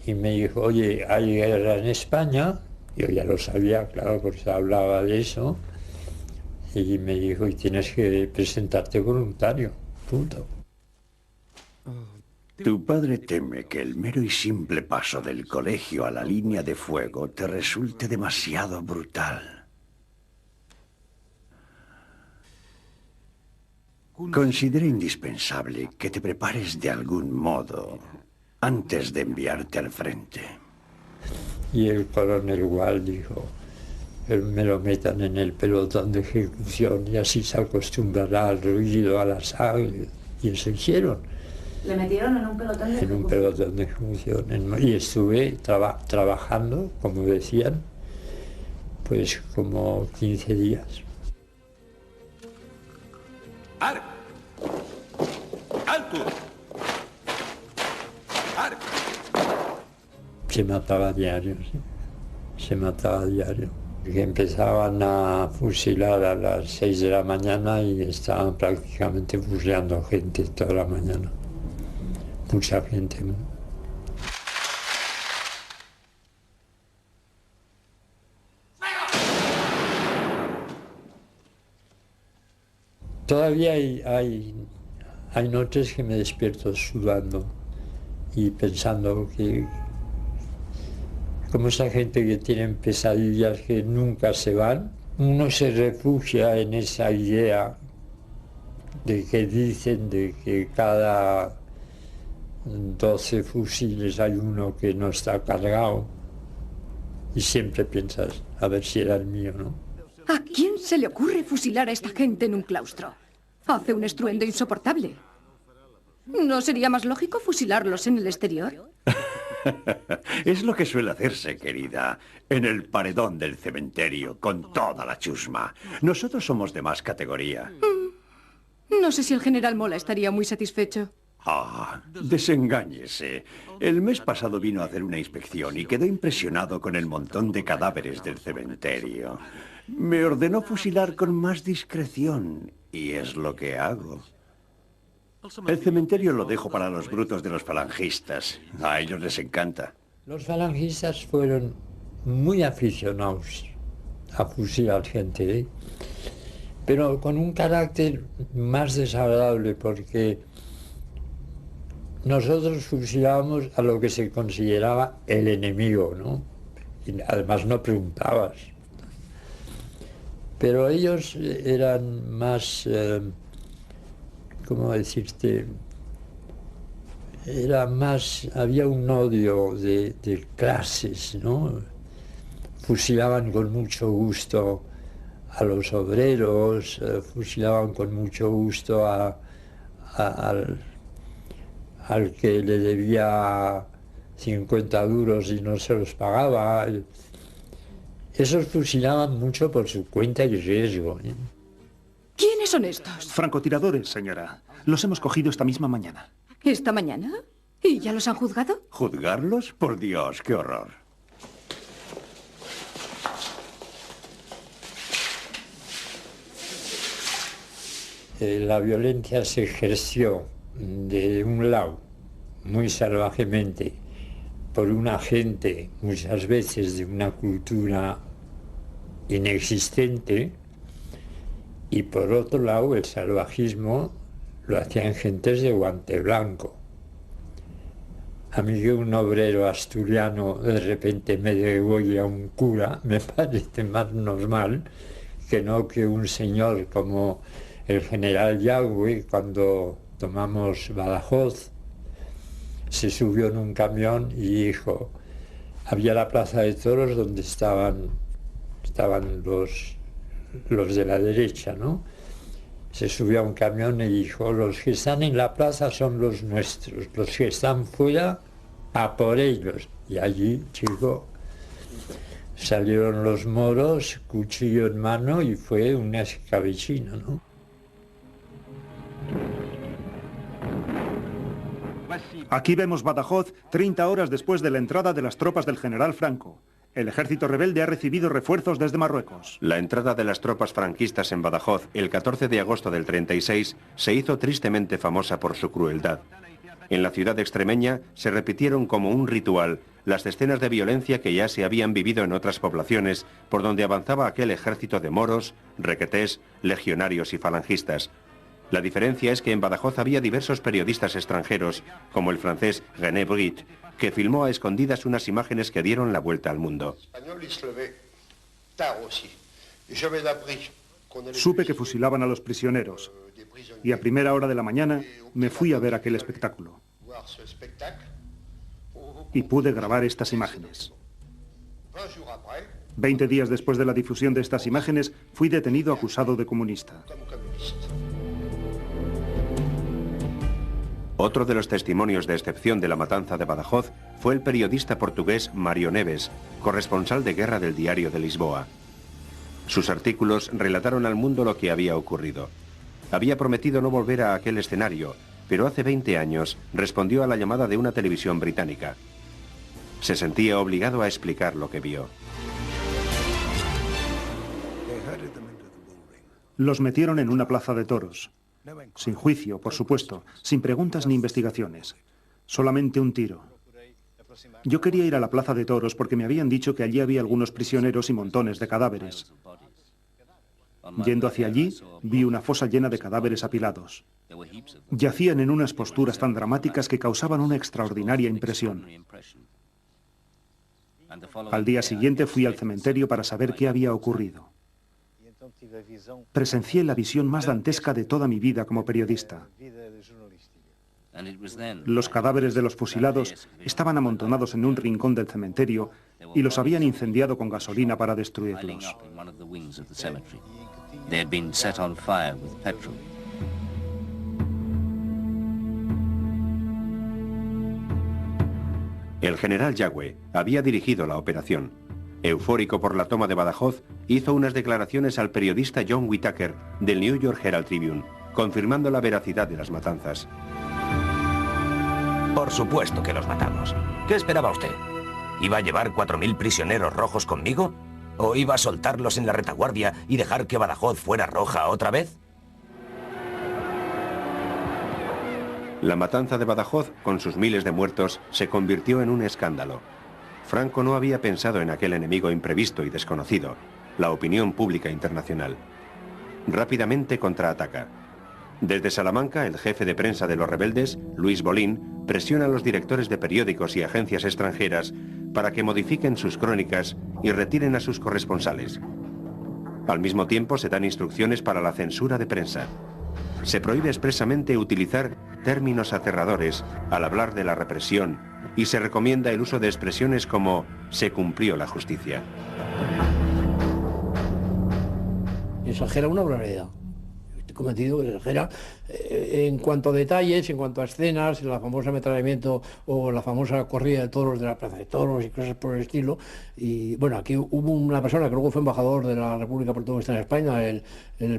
y me dijo, oye, hay guerra en España. Yo ya lo sabía, claro, porque se hablaba de eso. Y me dijo, y tienes que presentarte voluntario, punto. Tu padre teme que el mero y simple paso del colegio a la línea de fuego te resulte demasiado brutal. Considera indispensable que te prepares de algún modo antes de enviarte al frente. Y el coronel Gual dijo, me lo metan en el pelotón de ejecución y así se acostumbrará al ruido, a la sangre. Y eso hicieron. ¿Le metieron en un pelotón de ejecución? En un pelotón de ejecución. Y estuve trabajando, como decían, pues como 15 días. ¡Alto! Se mataba a diario, sí. Se mataba a diario. Que empezaban a fusilar a las 6 de la mañana y estaban prácticamente fusilando gente toda la mañana. Mucha gente. Todavía hay noches que me despierto sudando y pensando que como esa gente que tienen pesadillas que nunca se van, uno se refugia en esa idea de que dicen de que cada 12 fusiles hay uno que no está cargado y siempre piensas a ver si era el mío, ¿no? ¿A quién se le ocurre fusilar a esta gente en un claustro? Hace un estruendo insoportable. ¿No sería más lógico fusilarlos en el exterior? Es lo que suele hacerse, querida, en el paredón del cementerio, con toda la chusma. Nosotros somos de más categoría. No sé si el general Mola estaría muy satisfecho. Ah, desengáñese. El mes pasado vino a hacer una inspección y quedó impresionado con el montón de cadáveres del cementerio. Me ordenó fusilar con más discreción, y es lo que hago. El cementerio lo dejo para los brutos de los falangistas. A ellos les encanta. Los falangistas fueron muy aficionados a fusilar gente, ¿eh? Pero con un carácter más desagradable, porque nosotros fusilábamos a lo que se consideraba el enemigo, ¿no? Y además no preguntabas. Pero ellos eran más, ¿cómo decirte? Era más, había un odio de clases, ¿no? Fusilaban con mucho gusto a los obreros, fusilaban con mucho gusto al que le debía 50 duros y no se los pagaba. Esos fusilaban mucho por su cuenta y riesgo, ¿eh? ¿Quiénes son estos? Francotiradores, señora. Los hemos cogido esta misma mañana. ¿Esta mañana? ¿Y ya los han juzgado? ¿Juzgarlos? Por Dios, qué horror. La violencia se ejerció de un lado muy salvajemente por una gente muchas veces de una cultura inexistente, y por otro lado el salvajismo lo hacían gentes de guante blanco. A mí que un obrero asturiano de repente me degolle a un cura me parece más normal que no que un señor como el general Yagüe, cuando tomamos Badajoz, se subió en un camión y dijo, había la plaza de toros donde estaban los de la derecha, ¿no? Se subió a un camión y dijo, los que están en la plaza son los nuestros, los que están fuera, a por ellos. Y allí, chico, salieron los moros, cuchillo en mano, y fue una escabechina, ¿no? Aquí vemos Badajoz 30 horas después de la entrada de las tropas del general Franco. El ejército rebelde ha recibido refuerzos desde Marruecos. La entrada de las tropas franquistas en Badajoz el 14 de agosto del 36 se hizo tristemente famosa por su crueldad. En la ciudad extremeña se repitieron como un ritual las escenas de violencia que ya se habían vivido en otras poblaciones por donde avanzaba aquel ejército de moros, requetés, legionarios y falangistas. La diferencia es que en Badajoz había diversos periodistas extranjeros, como el francés René Brit, que filmó a escondidas unas imágenes que dieron la vuelta al mundo. Supe que fusilaban a los prisioneros y a primera hora de la mañana me fui a ver aquel espectáculo. Y pude grabar estas imágenes. 20 días después de la difusión de estas imágenes, fui detenido acusado de comunista. Otro de los testimonios de excepción de la matanza de Badajoz fue el periodista portugués Mário Neves, corresponsal de guerra del Diario de Lisboa. Sus artículos relataron al mundo lo que había ocurrido. Había prometido no volver a aquel escenario, pero hace 20 años respondió a la llamada de una televisión británica. Se sentía obligado a explicar lo que vio. Los metieron en una plaza de toros. Sin juicio, por supuesto, sin preguntas ni investigaciones. Solamente un tiro. Yo quería ir a la plaza de toros porque me habían dicho que allí había algunos prisioneros y montones de cadáveres. Yendo hacia allí, vi una fosa llena de cadáveres apilados. Yacían en unas posturas tan dramáticas que causaban una extraordinaria impresión. Al día siguiente fui al cementerio para saber qué había ocurrido. Presencié la visión más dantesca de toda mi vida como periodista. Los cadáveres de los fusilados estaban amontonados en un rincón del cementerio y los habían incendiado con gasolina para destruirlos. El general Yagüe había dirigido la operación. Eufórico por la toma de Badajoz, hizo unas declaraciones al periodista John Whitaker del New York Herald Tribune, confirmando la veracidad de las matanzas. Por supuesto que los matamos. ¿Qué esperaba usted? ¿Iba a llevar 4.000 prisioneros rojos conmigo? ¿O iba a soltarlos en la retaguardia y dejar que Badajoz fuera roja otra vez? La matanza de Badajoz, con sus miles de muertos, se convirtió en un escándalo. Franco no había pensado en aquel enemigo imprevisto y desconocido, la opinión pública internacional. Rápidamente contraataca. Desde Salamanca, el jefe de prensa de los rebeldes, Luis Bolín, presiona a los directores de periódicos y agencias extranjeras para que modifiquen sus crónicas y retiren a sus corresponsales. Al mismo tiempo se dan instrucciones para la censura de prensa. Se prohíbe expresamente utilizar términos aterradores al hablar de la represión y se recomienda el uso de expresiones como «se cumplió la justicia». Exagera una barbaridad. Estoy convencido que exagera en cuanto a detalles, en cuanto a escenas, el famoso ametrallamiento o la famosa corrida de toros de la Plaza de Toros y cosas por el estilo. Y bueno, aquí hubo una persona que luego fue embajador de la República Portuguesa en España, el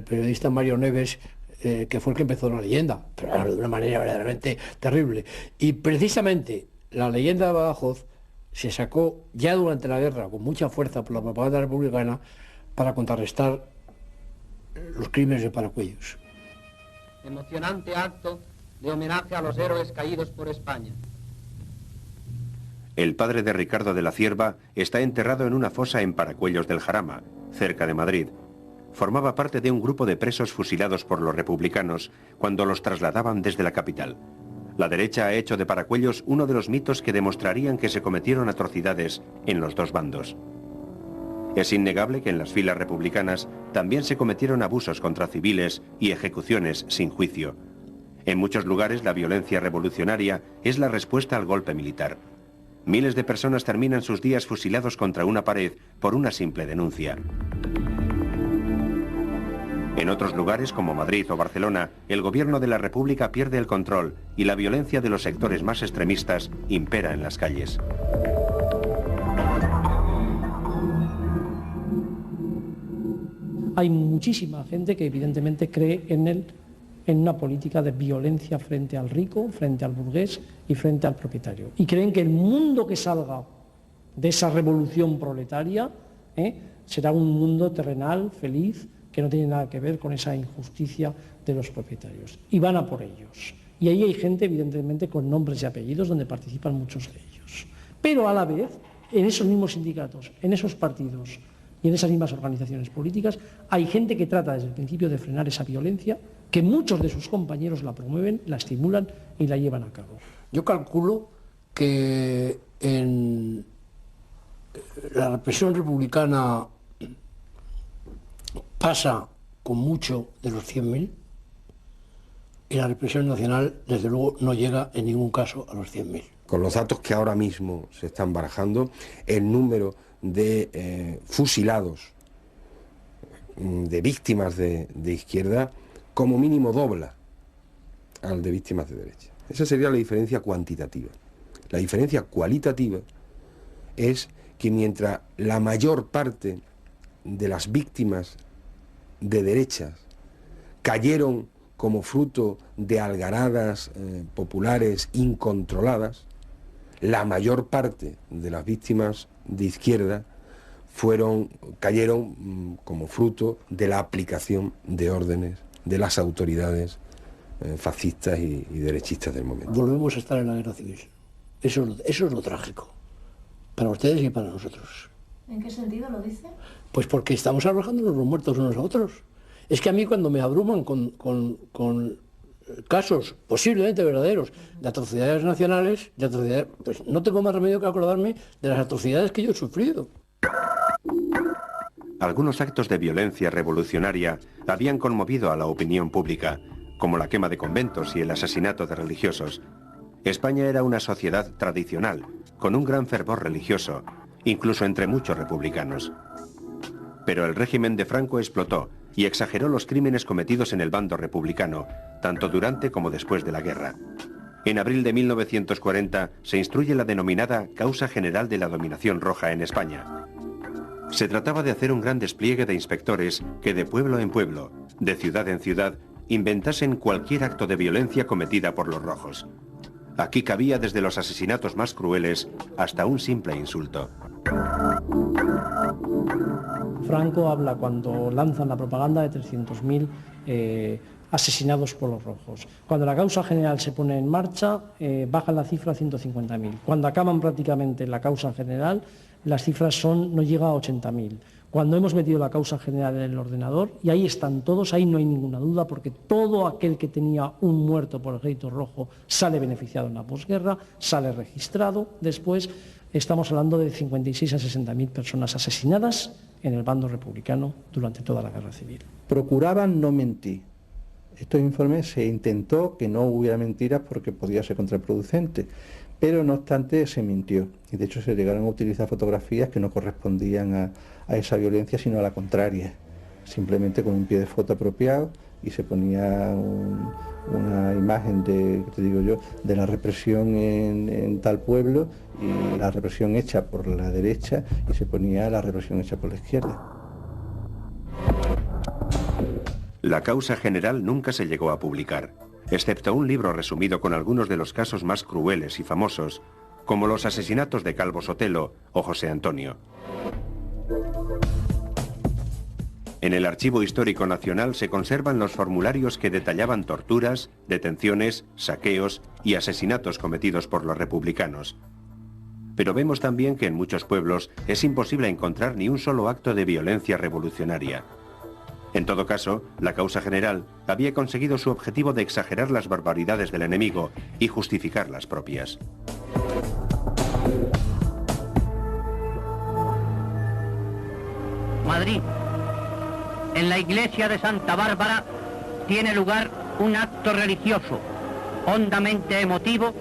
periodista Mário Neves, que fue el que empezó la leyenda, pero de una manera verdaderamente terrible. Y precisamente la leyenda de Badajoz se sacó ya durante la guerra con mucha fuerza por la propaganda republicana para contrarrestar los crímenes de Paracuellos. Emocionante acto de homenaje a los héroes caídos por España. El padre de Ricardo de la Cierva está enterrado en una fosa en Paracuellos del Jarama, cerca de Madrid. Formaba parte de un grupo de presos fusilados por los republicanos cuando los trasladaban desde la capital. La derecha ha hecho de Paracuellos uno de los mitos que demostrarían que se cometieron atrocidades en los dos bandos. Es innegable que en las filas republicanas también se cometieron abusos contra civiles y ejecuciones sin juicio. En muchos lugares la violencia revolucionaria es la respuesta al golpe militar. Miles de personas terminan sus días fusilados contra una pared por una simple denuncia. En otros lugares, como Madrid o Barcelona, el gobierno de la República pierde el control y la violencia de los sectores más extremistas impera en las calles. Hay muchísima gente que evidentemente cree en una política de violencia frente al rico, frente al burgués y frente al propietario. Y creen que el mundo que salga de esa revolución proletaria será un mundo terrenal, feliz, que no tiene nada que ver con esa injusticia de los propietarios. Y van a por ellos. Y ahí hay gente, evidentemente, con nombres y apellidos, donde participan muchos de ellos. Pero a la vez, en esos mismos sindicatos, en esos partidos y en esas mismas organizaciones políticas, hay gente que trata desde el principio de frenar esa violencia, que muchos de sus compañeros la promueven, la estimulan y la llevan a cabo. Yo calculo que en la represión republicana pasa con mucho de los 100.000 y la represión nacional, desde luego, no llega en ningún caso a los 100.000. Con los datos que ahora mismo se están barajando, el número de fusilados, de víctimas de izquierda, como mínimo dobla al de víctimas de derecha. Esa sería la diferencia cuantitativa. La diferencia cualitativa es que mientras la mayor parte de las víctimas de derechas cayeron como fruto de algaradas populares incontroladas, la mayor parte de las víctimas de izquierda cayeron como fruto de la aplicación de órdenes de las autoridades fascistas y derechistas del momento. Volvemos a estar en la guerra civil. Eso es lo trágico, para ustedes y para nosotros. ¿En qué sentido lo dice? Pues porque estamos arrojándonos los muertos unos a otros. Es que a mí cuando me abruman con casos posiblemente verdaderos de atrocidades nacionales, pues no tengo más remedio que acordarme de las atrocidades que yo he sufrido. Algunos actos de violencia revolucionaria habían conmovido a la opinión pública, como la quema de conventos y el asesinato de religiosos. España era una sociedad tradicional, con un gran fervor religioso, incluso entre muchos republicanos. Pero el régimen de Franco explotó y exageró los crímenes cometidos en el bando republicano, tanto durante como después de la guerra. En abril de 1940 se instruye la denominada Causa General de la Dominación Roja en España. Se trataba de hacer un gran despliegue de inspectores que de pueblo en pueblo, de ciudad en ciudad, inventasen cualquier acto de violencia cometida por los rojos. Aquí cabía desde los asesinatos más crueles hasta un simple insulto. Franco habla, cuando lanzan la propaganda, de 300.000 asesinados por los rojos. Cuando la causa general se pone en marcha, baja la cifra a 150.000. Cuando acaban prácticamente la causa general, las cifras no llega a 80.000. Cuando hemos metido la causa general en el ordenador, y ahí están todos, ahí no hay ninguna duda, porque todo aquel que tenía un muerto por el ejército rojo sale beneficiado en la posguerra, sale registrado. Después estamos hablando de 56 a 60.000 personas asesinadas en el bando republicano durante toda la guerra civil. Procuraban no mentir. Estos informes se intentó que no hubiera mentiras porque podía ser contraproducente, pero no obstante se mintió. Y de hecho se llegaron a utilizar fotografías que no correspondían a esa violencia, sino a la contraria. Simplemente con un pie de foto apropiado y se ponía una imagen de la represión en tal pueblo y la represión hecha por la derecha, y se ponía la represión hecha por la izquierda. La causa general nunca se llegó a publicar, excepto un libro resumido con algunos de los casos más crueles y famosos, como los asesinatos de Calvo Sotelo o José Antonio. En el Archivo Histórico Nacional se conservan los formularios que detallaban torturas, detenciones, saqueos y asesinatos cometidos por los republicanos. Pero vemos también que en muchos pueblos es imposible encontrar ni un solo acto de violencia revolucionaria. En todo caso, la causa general había conseguido su objetivo de exagerar las barbaridades del enemigo y justificar las propias. Madrid. En la iglesia de Santa Bárbara tiene lugar un acto religioso, hondamente emotivo,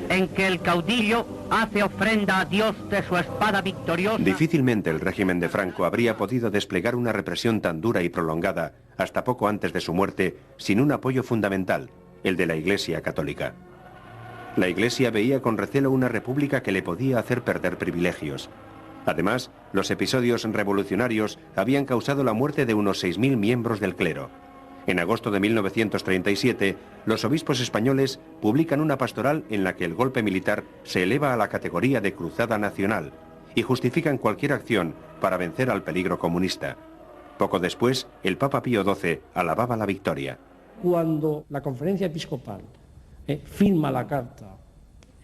en que el caudillo hace ofrenda a Dios de su espada victoriosa. Difícilmente el régimen de Franco habría podido desplegar una represión tan dura y prolongada hasta poco antes de su muerte sin un apoyo fundamental, el de la Iglesia católica. La Iglesia veía con recelo una república que le podía hacer perder privilegios. Además, los episodios revolucionarios habían causado la muerte de unos 6.000 miembros del clero. En agosto de 1937, los obispos españoles publican una pastoral en la que el golpe militar se eleva a la categoría de cruzada nacional y justifican cualquier acción para vencer al peligro comunista. Poco después, el Papa Pío XII alababa la victoria. Cuando la conferencia episcopal firma la carta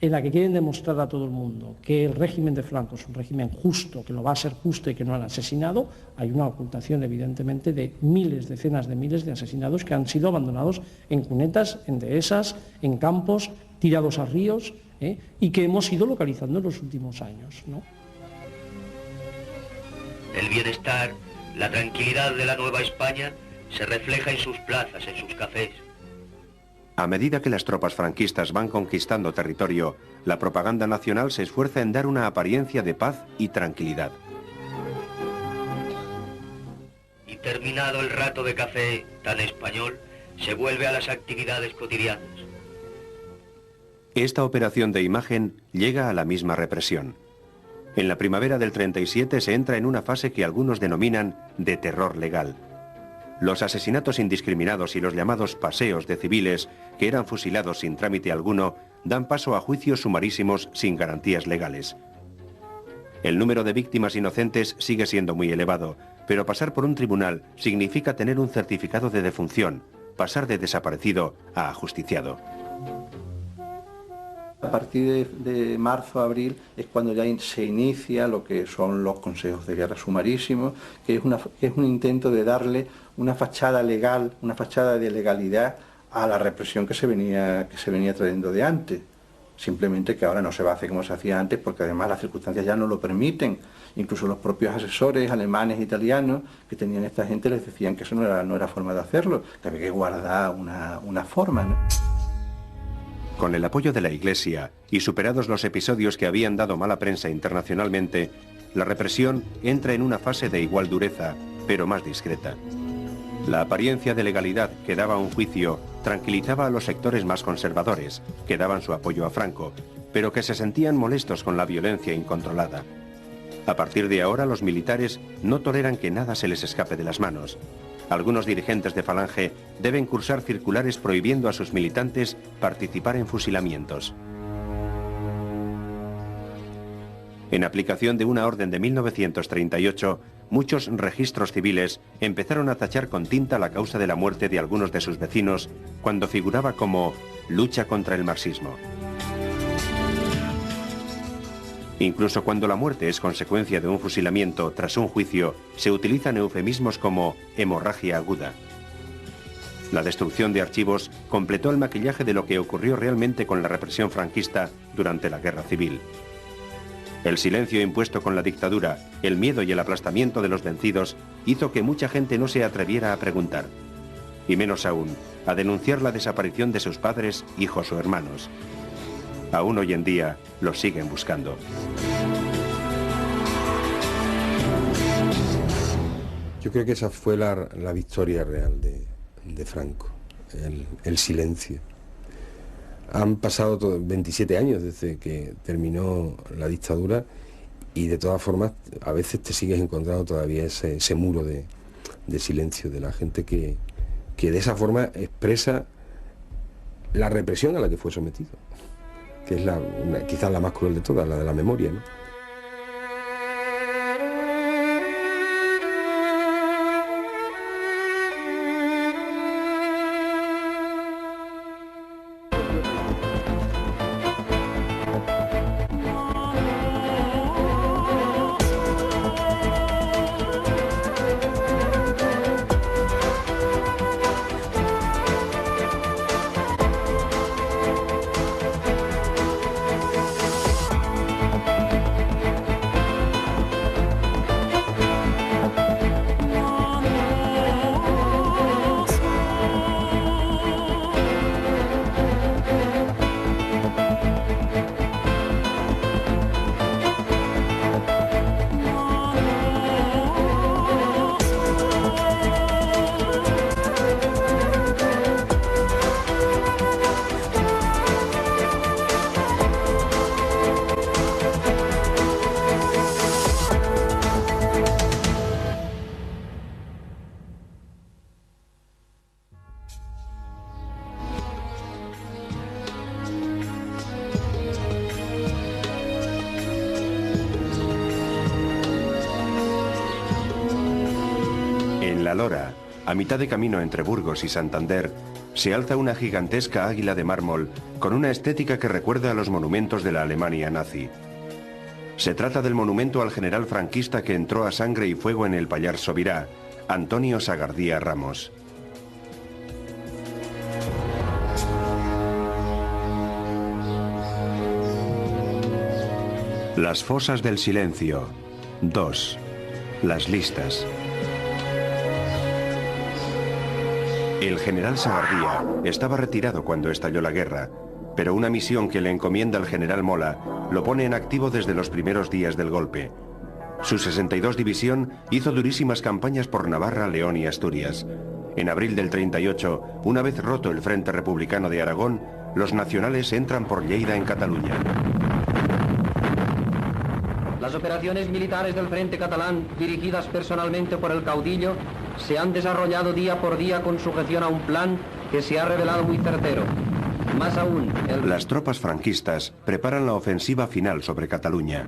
en la que quieren demostrar a todo el mundo que el régimen de Franco es un régimen justo, que lo va a ser justo y que no han asesinado, hay una ocultación evidentemente de miles, decenas de miles de asesinados que han sido abandonados en cunetas, en dehesas, en campos, tirados a ríos, y que hemos ido localizando en los últimos años, ¿no? El bienestar, la tranquilidad de la Nueva España se refleja en sus plazas, en sus cafés. A medida que las tropas franquistas van conquistando territorio, la propaganda nacional se esfuerza en dar una apariencia de paz y tranquilidad. Y terminado el rato de café tan español, se vuelve a las actividades cotidianas. Esta operación de imagen llega a la misma represión. En la primavera del 37 se entra en una fase que algunos denominan de terror legal. Los asesinatos indiscriminados y los llamados paseos de civiles, que eran fusilados sin trámite alguno, dan paso a juicios sumarísimos sin garantías legales. El número de víctimas inocentes sigue siendo muy elevado, pero pasar por un tribunal significa tener un certificado de defunción, pasar de desaparecido a ajusticiado. A partir de marzo, abril, es cuando ya se inicia lo que son los consejos de guerra sumarísimos, que es un intento de darle una fachada legal, una fachada de legalidad a la represión que se venía trayendo de antes. Simplemente que ahora no se va a hacer como se hacía antes, porque además las circunstancias ya no lo permiten. Incluso los propios asesores alemanes e italianos que tenían esta gente les decían que eso no era forma de hacerlo, que había que guardar una forma, ¿no? Con el apoyo de la Iglesia y superados los episodios que habían dado mala prensa internacionalmente, la represión entra en una fase de igual dureza, pero más discreta. La apariencia de legalidad que daba un juicio tranquilizaba a los sectores más conservadores, que daban su apoyo a Franco, pero que se sentían molestos con la violencia incontrolada. A partir de ahora, los militares no toleran que nada se les escape de las manos. Algunos dirigentes de Falange deben cursar circulares prohibiendo a sus militantes participar en fusilamientos. En aplicación de una orden de 1938, muchos registros civiles empezaron a tachar con tinta la causa de la muerte de algunos de sus vecinos cuando figuraba como lucha contra el marxismo. Incluso cuando la muerte es consecuencia de un fusilamiento tras un juicio, se utilizan eufemismos como hemorragia aguda. La destrucción de archivos completó el maquillaje de lo que ocurrió realmente con la represión franquista durante la Guerra Civil. El silencio impuesto con la dictadura, el miedo y el aplastamiento de los vencidos hizo que mucha gente no se atreviera a preguntar, y menos aún, a denunciar la desaparición de sus padres, hijos o hermanos. Aún hoy en día los siguen buscando. Yo creo que esa fue la victoria real de Franco, el silencio. Han pasado 27 años desde que terminó la dictadura y de todas formas a veces te sigues encontrando todavía ese muro de silencio de la gente que de esa forma expresa la represión a la que fue sometido, que es quizás la más cruel de todas, la de la memoria, ¿no? Alhora, a mitad de camino entre Burgos y Santander, se alza una gigantesca águila de mármol con una estética que recuerda a los monumentos de la Alemania nazi. Se trata del monumento al general franquista que entró a sangre y fuego en el Pallars Sobirá, Antonio Sagardía Ramos. Las fosas del silencio. 2. Las listas. El general Sagardía estaba retirado cuando estalló la guerra, pero una misión que le encomienda el general Mola lo pone en activo desde los primeros días del golpe. Su 62 División hizo durísimas campañas por Navarra, León y Asturias. En abril del 38, una vez roto el Frente Republicano de Aragón, los nacionales entran por Lleida en Cataluña. Las operaciones militares del Frente Catalán, dirigidas personalmente por el caudillo, se han desarrollado día por día con sujeción a un plan que se ha revelado muy certero. Más aún, Las tropas franquistas preparan la ofensiva final sobre Cataluña.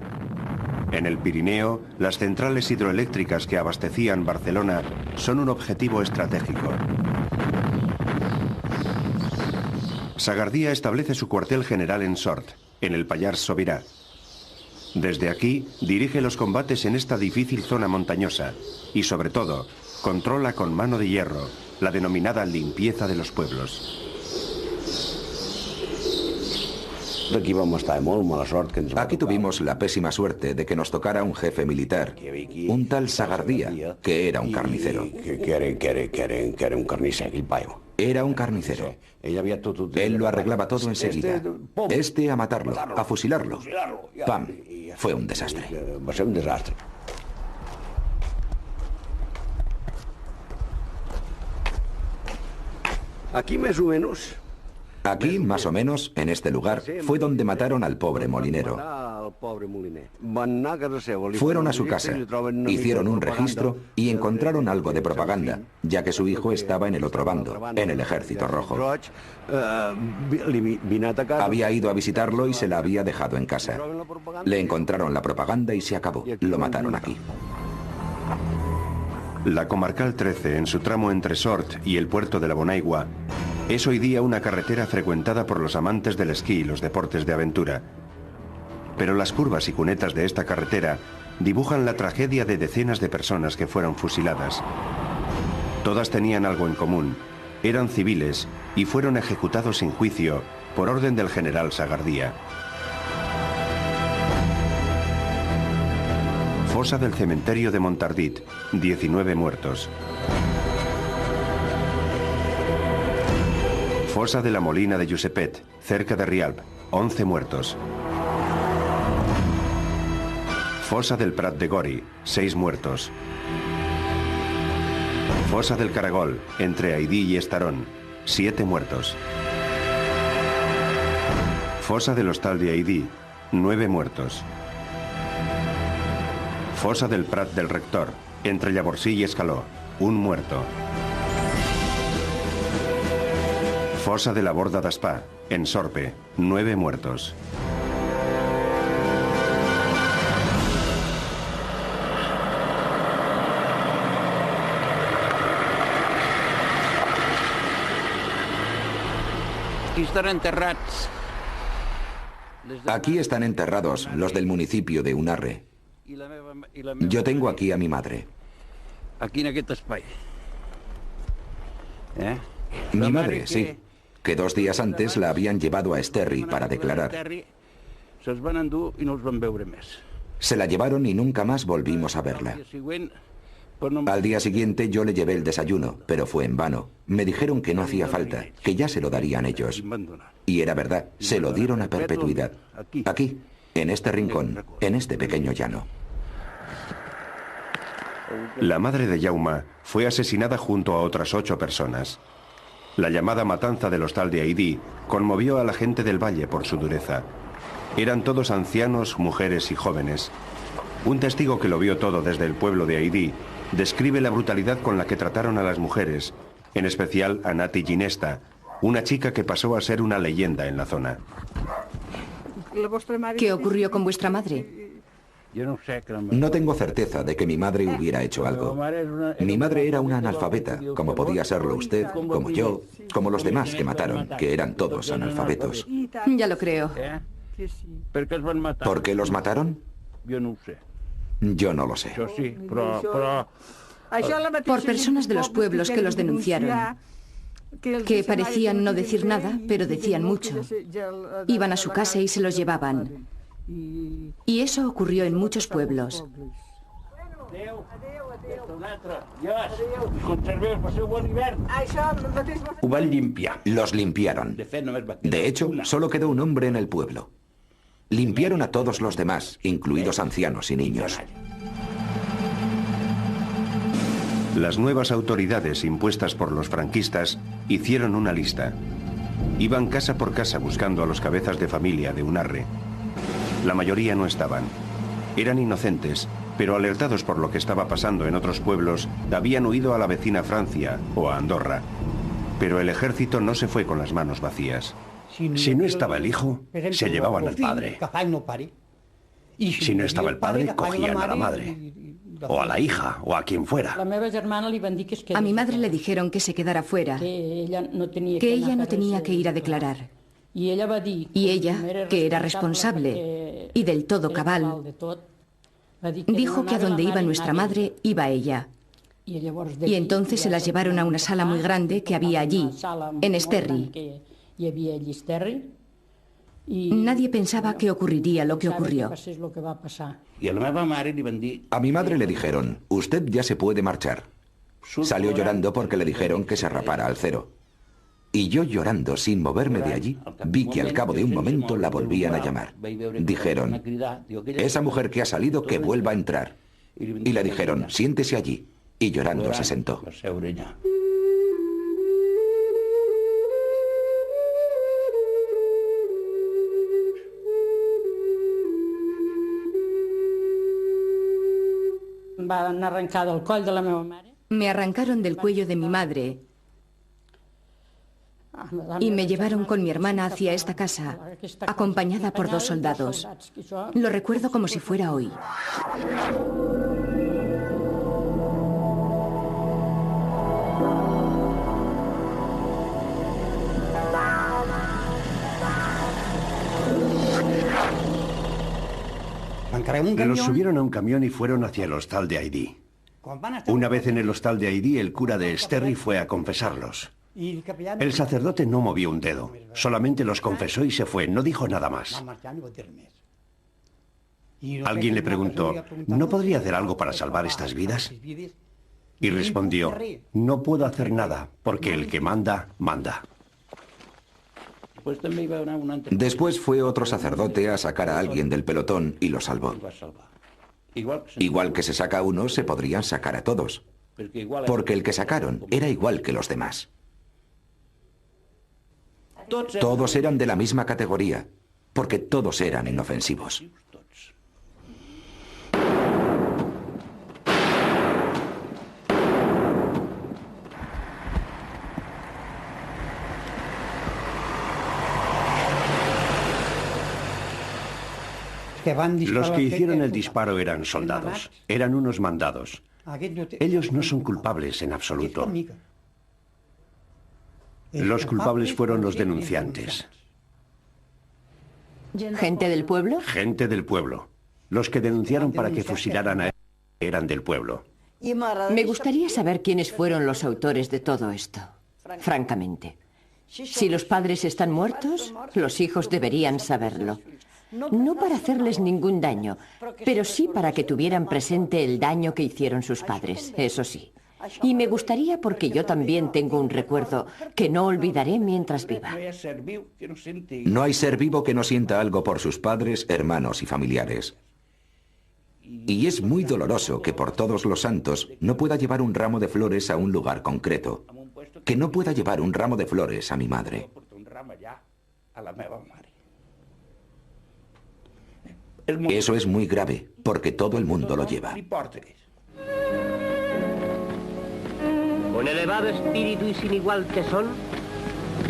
En el Pirineo, las centrales hidroeléctricas que abastecían Barcelona son un objetivo estratégico. Sagardía establece su cuartel general en Sort, en el Pallars Sobirá. Desde aquí, dirige los combates en esta difícil zona montañosa y, sobre todo, controla con mano de hierro la denominada limpieza de los pueblos. Aquí tuvimos la pésima suerte de que nos tocara un jefe militar, un tal Sagardía, que era un carnicero. Era un carnicero. Él lo arreglaba todo enseguida. Este a matarlo, a fusilarlo. ¡Pam! Fue un desastre. Aquí más o menos. Aquí, más o menos, en este lugar, fue donde mataron al pobre molinero. Fueron a su casa, hicieron un registro y encontraron algo de propaganda, ya que su hijo estaba en el otro bando, en el Ejército Rojo. Había ido a visitarlo y se la había dejado en casa. Le encontraron la propaganda y se acabó. Lo mataron aquí. La Comarcal 13, en su tramo entre Sort y el puerto de la Bonaigua, es hoy día una carretera frecuentada por los amantes del esquí y los deportes de aventura. Pero las curvas y cunetas de esta carretera dibujan la tragedia de decenas de personas que fueron fusiladas. Todas tenían algo en común. Eran civiles y fueron ejecutados sin juicio por orden del general Sagardía. Fosa del cementerio de Montardit, 19 muertos. Fosa de la Molina de Josepet, cerca de Rialb, 11 muertos. Fosa del Prat de Gori, 6 muertos. Fosa del Caragol, entre Aidí y Estarón, 7 muertos. Fosa del Hostal de Aidí, 9 muertos. Fosa del Prat del Rector, entre Llavorsí y Escaló, 1 muerto. Fosa de la Borda d'Espà, en Sorpe, 9 muertos. Aquí están enterrados los del municipio de Unarre. Yo tengo aquí a mi madre. Aquí en aquest espai. Mi madre, sí, que 2 días antes la habían llevado a Esterri para declarar. Se'ls van endur i no els van veure més. Se la llevaron y nunca más volvimos a verla. Al día siguiente yo le llevé el desayuno, pero fue en vano. Me dijeron que no hacía falta, que ya se lo darían ellos. Y era verdad, se lo dieron a perpetuidad. Aquí, en este rincón, en este pequeño llano. La madre de Jauma fue asesinada junto a otras 8 personas. La llamada matanza del Hostal de Aidí conmovió a la gente del valle por su dureza. Eran todos ancianos, mujeres y jóvenes. Un testigo que lo vio todo desde el pueblo de Aidí describe la brutalidad con la que trataron a las mujeres, en especial a Nati Ginesta, una chica que pasó a ser una leyenda en la zona. ¿Qué ocurrió con vuestra madre? No tengo certeza de que mi madre hubiera hecho algo. Mi madre era una analfabeta, como podía serlo usted, como yo, como los demás que mataron, que eran todos analfabetos. Ya lo creo. ¿Por qué los mataron? Yo no lo sé. Por personas de los pueblos que los denunciaron, que parecían no decir nada, pero decían mucho. Iban a su casa y se los llevaban. Y eso ocurrió en muchos pueblos. Los limpiaron. De hecho, solo quedó un hombre en el pueblo. Limpiaron a todos los demás, incluidos ancianos y niños. Las nuevas autoridades impuestas por los franquistas hicieron una lista. Iban casa por casa buscando a los cabezas de familia de Unarre. La mayoría no estaban. Eran inocentes, pero alertados por lo que estaba pasando en otros pueblos, habían huido a la vecina Francia o a Andorra. Pero el ejército no se fue con las manos vacías. Si no estaba el hijo, se llevaban al padre. Si no estaba el padre, cogían a la madre. O a la hija, o a quien fuera. A mi madre le dijeron que se quedara fuera, que ella no tenía que ir a declarar. Y ella, que era responsable y del todo cabal, dijo que a donde iba nuestra madre, iba ella. Y entonces se las llevaron a una sala muy grande que había allí, en Esterri. Nadie pensaba que ocurriría lo que ocurrió. A mi madre le dijeron, usted ya se puede marchar. Salió llorando porque le dijeron que se rapara al cero. Y yo llorando, sin moverme de allí, vi que al cabo de un momento la volvían a llamar. Dijeron, esa mujer que ha salido, que vuelva a entrar. Y le dijeron, siéntese allí. Y llorando se sentó. Me arrancaron del cuello de mi madre y me llevaron con mi hermana hacia esta casa, acompañada por 2 soldados. Lo recuerdo como si fuera hoy. Los subieron a un camión y fueron hacia el hostal de Haidí. Una vez en el hostal de Haidí, el cura de Esterri fue a confesarlos. El sacerdote no movió un dedo, solamente los confesó y se fue, no dijo nada más. Alguien le preguntó, ¿no podría hacer algo para salvar estas vidas? Y respondió, no puedo hacer nada, porque el que manda, manda. Después fue otro sacerdote a sacar a alguien del pelotón y lo salvó. Igual que se saca a uno, se podrían sacar a todos. Porque el que sacaron era igual que los demás. Todos eran de la misma categoría, porque todos eran inofensivos. Los que hicieron el disparo eran soldados, eran unos mandados. Ellos no son culpables en absoluto. Los culpables fueron los denunciantes. ¿Gente del pueblo? Gente del pueblo. Los que denunciaron para que fusilaran a él eran del pueblo. Me gustaría saber quiénes fueron los autores de todo esto, francamente. Si los padres están muertos, los hijos deberían saberlo. No para hacerles ningún daño, pero sí para que tuvieran presente el daño que hicieron sus padres, eso sí. Y me gustaría porque yo también tengo un recuerdo que no olvidaré mientras viva. No hay ser vivo que no sienta algo por sus padres, hermanos y familiares. Y es muy doloroso que por todos los santos no pueda llevar un ramo de flores a un lugar concreto. Que no pueda llevar un ramo de flores a mi madre. Eso es muy grave, porque todo el mundo lo lleva. Con elevado espíritu y sin igual tesón,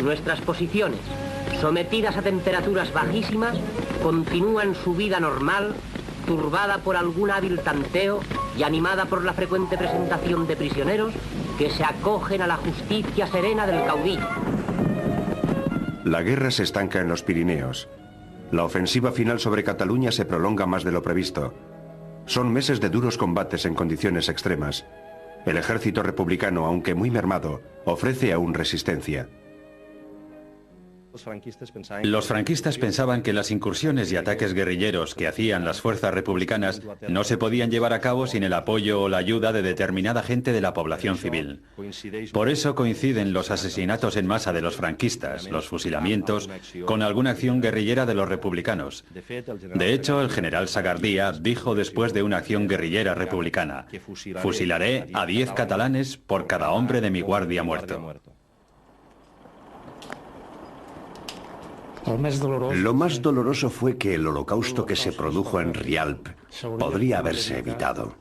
nuestras posiciones, sometidas a temperaturas bajísimas, continúan su vida normal turbada por algún hábil tanteo y animada por la frecuente presentación de prisioneros que se acogen a la justicia serena del caudillo. La guerra se estanca en los Pirineos. La ofensiva final sobre Cataluña se prolonga más de lo previsto. Son meses de duros combates en condiciones extremas. El ejército republicano, aunque muy mermado, ofrece aún resistencia. Los franquistas pensaban que las incursiones y ataques guerrilleros que hacían las fuerzas republicanas no se podían llevar a cabo sin el apoyo o la ayuda de determinada gente de la población civil. Por eso coinciden los asesinatos en masa de los franquistas, los fusilamientos, con alguna acción guerrillera de los republicanos. De hecho, el general Sagardía dijo después de una acción guerrillera republicana: «Fusilaré a 10 catalanes por cada hombre de mi guardia muerto». Lo más doloroso fue que el holocausto que se produjo en Rialp podría haberse evitado.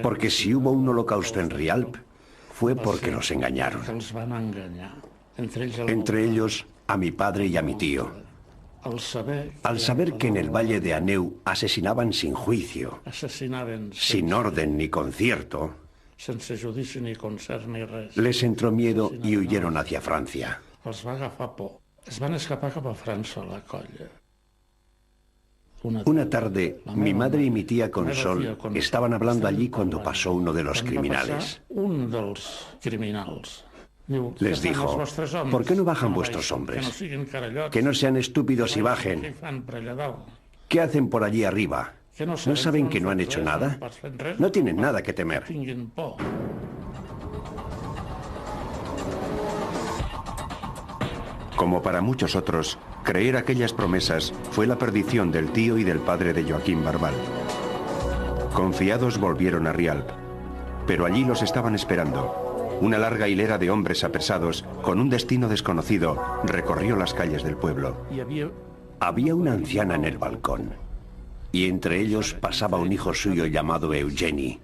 Porque si hubo un holocausto en Rialp, fue porque nos engañaron. Entre ellos, a mi padre y a mi tío. Al saber que en el Valle de Aneu asesinaban sin juicio, sin orden ni concierto, les entró miedo y huyeron hacia Francia. Una tarde, mi madre y mi tía Consol estaban hablando allí cuando pasó uno de los criminales. Les dijo: «¿Por qué no bajan vuestros hombres? Que no sean estúpidos y bajen. ¿Qué hacen por allí arriba? ¿No saben que no han hecho nada? No tienen nada que temer». Como para muchos otros, creer aquellas promesas fue la perdición del tío y del padre de Joaquín Barbal. Confiados volvieron a Rialp, pero allí los estaban esperando. Una larga hilera de hombres apresados, con un destino desconocido, recorrió las calles del pueblo. Había una anciana en el balcón, y entre ellos pasaba un hijo suyo llamado Eugeni.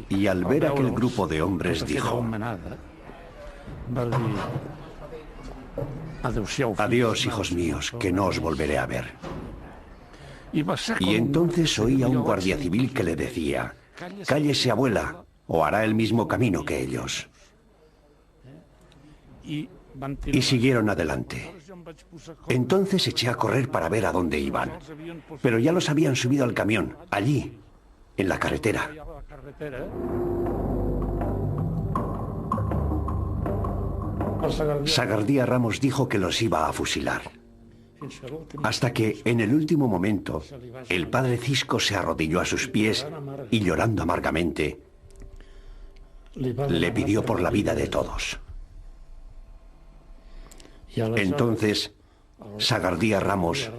Y al ver aquel grupo de hombres dijo: «Adiós, hijos míos, que no os volveré a ver». Y entonces oí a un guardia civil que le decía: «Cállese, abuela, o hará el mismo camino que ellos». Y siguieron adelante. Entonces eché a correr para ver a dónde iban. Pero ya los habían subido al camión, allí, en la carretera. Sagardía Ramos dijo que los iba a fusilar. Hasta que, en el último momento, el padre Cisco se arrodilló a sus pies y, llorando amargamente, le pidió por la vida de todos. Entonces, Sagardía Ramos,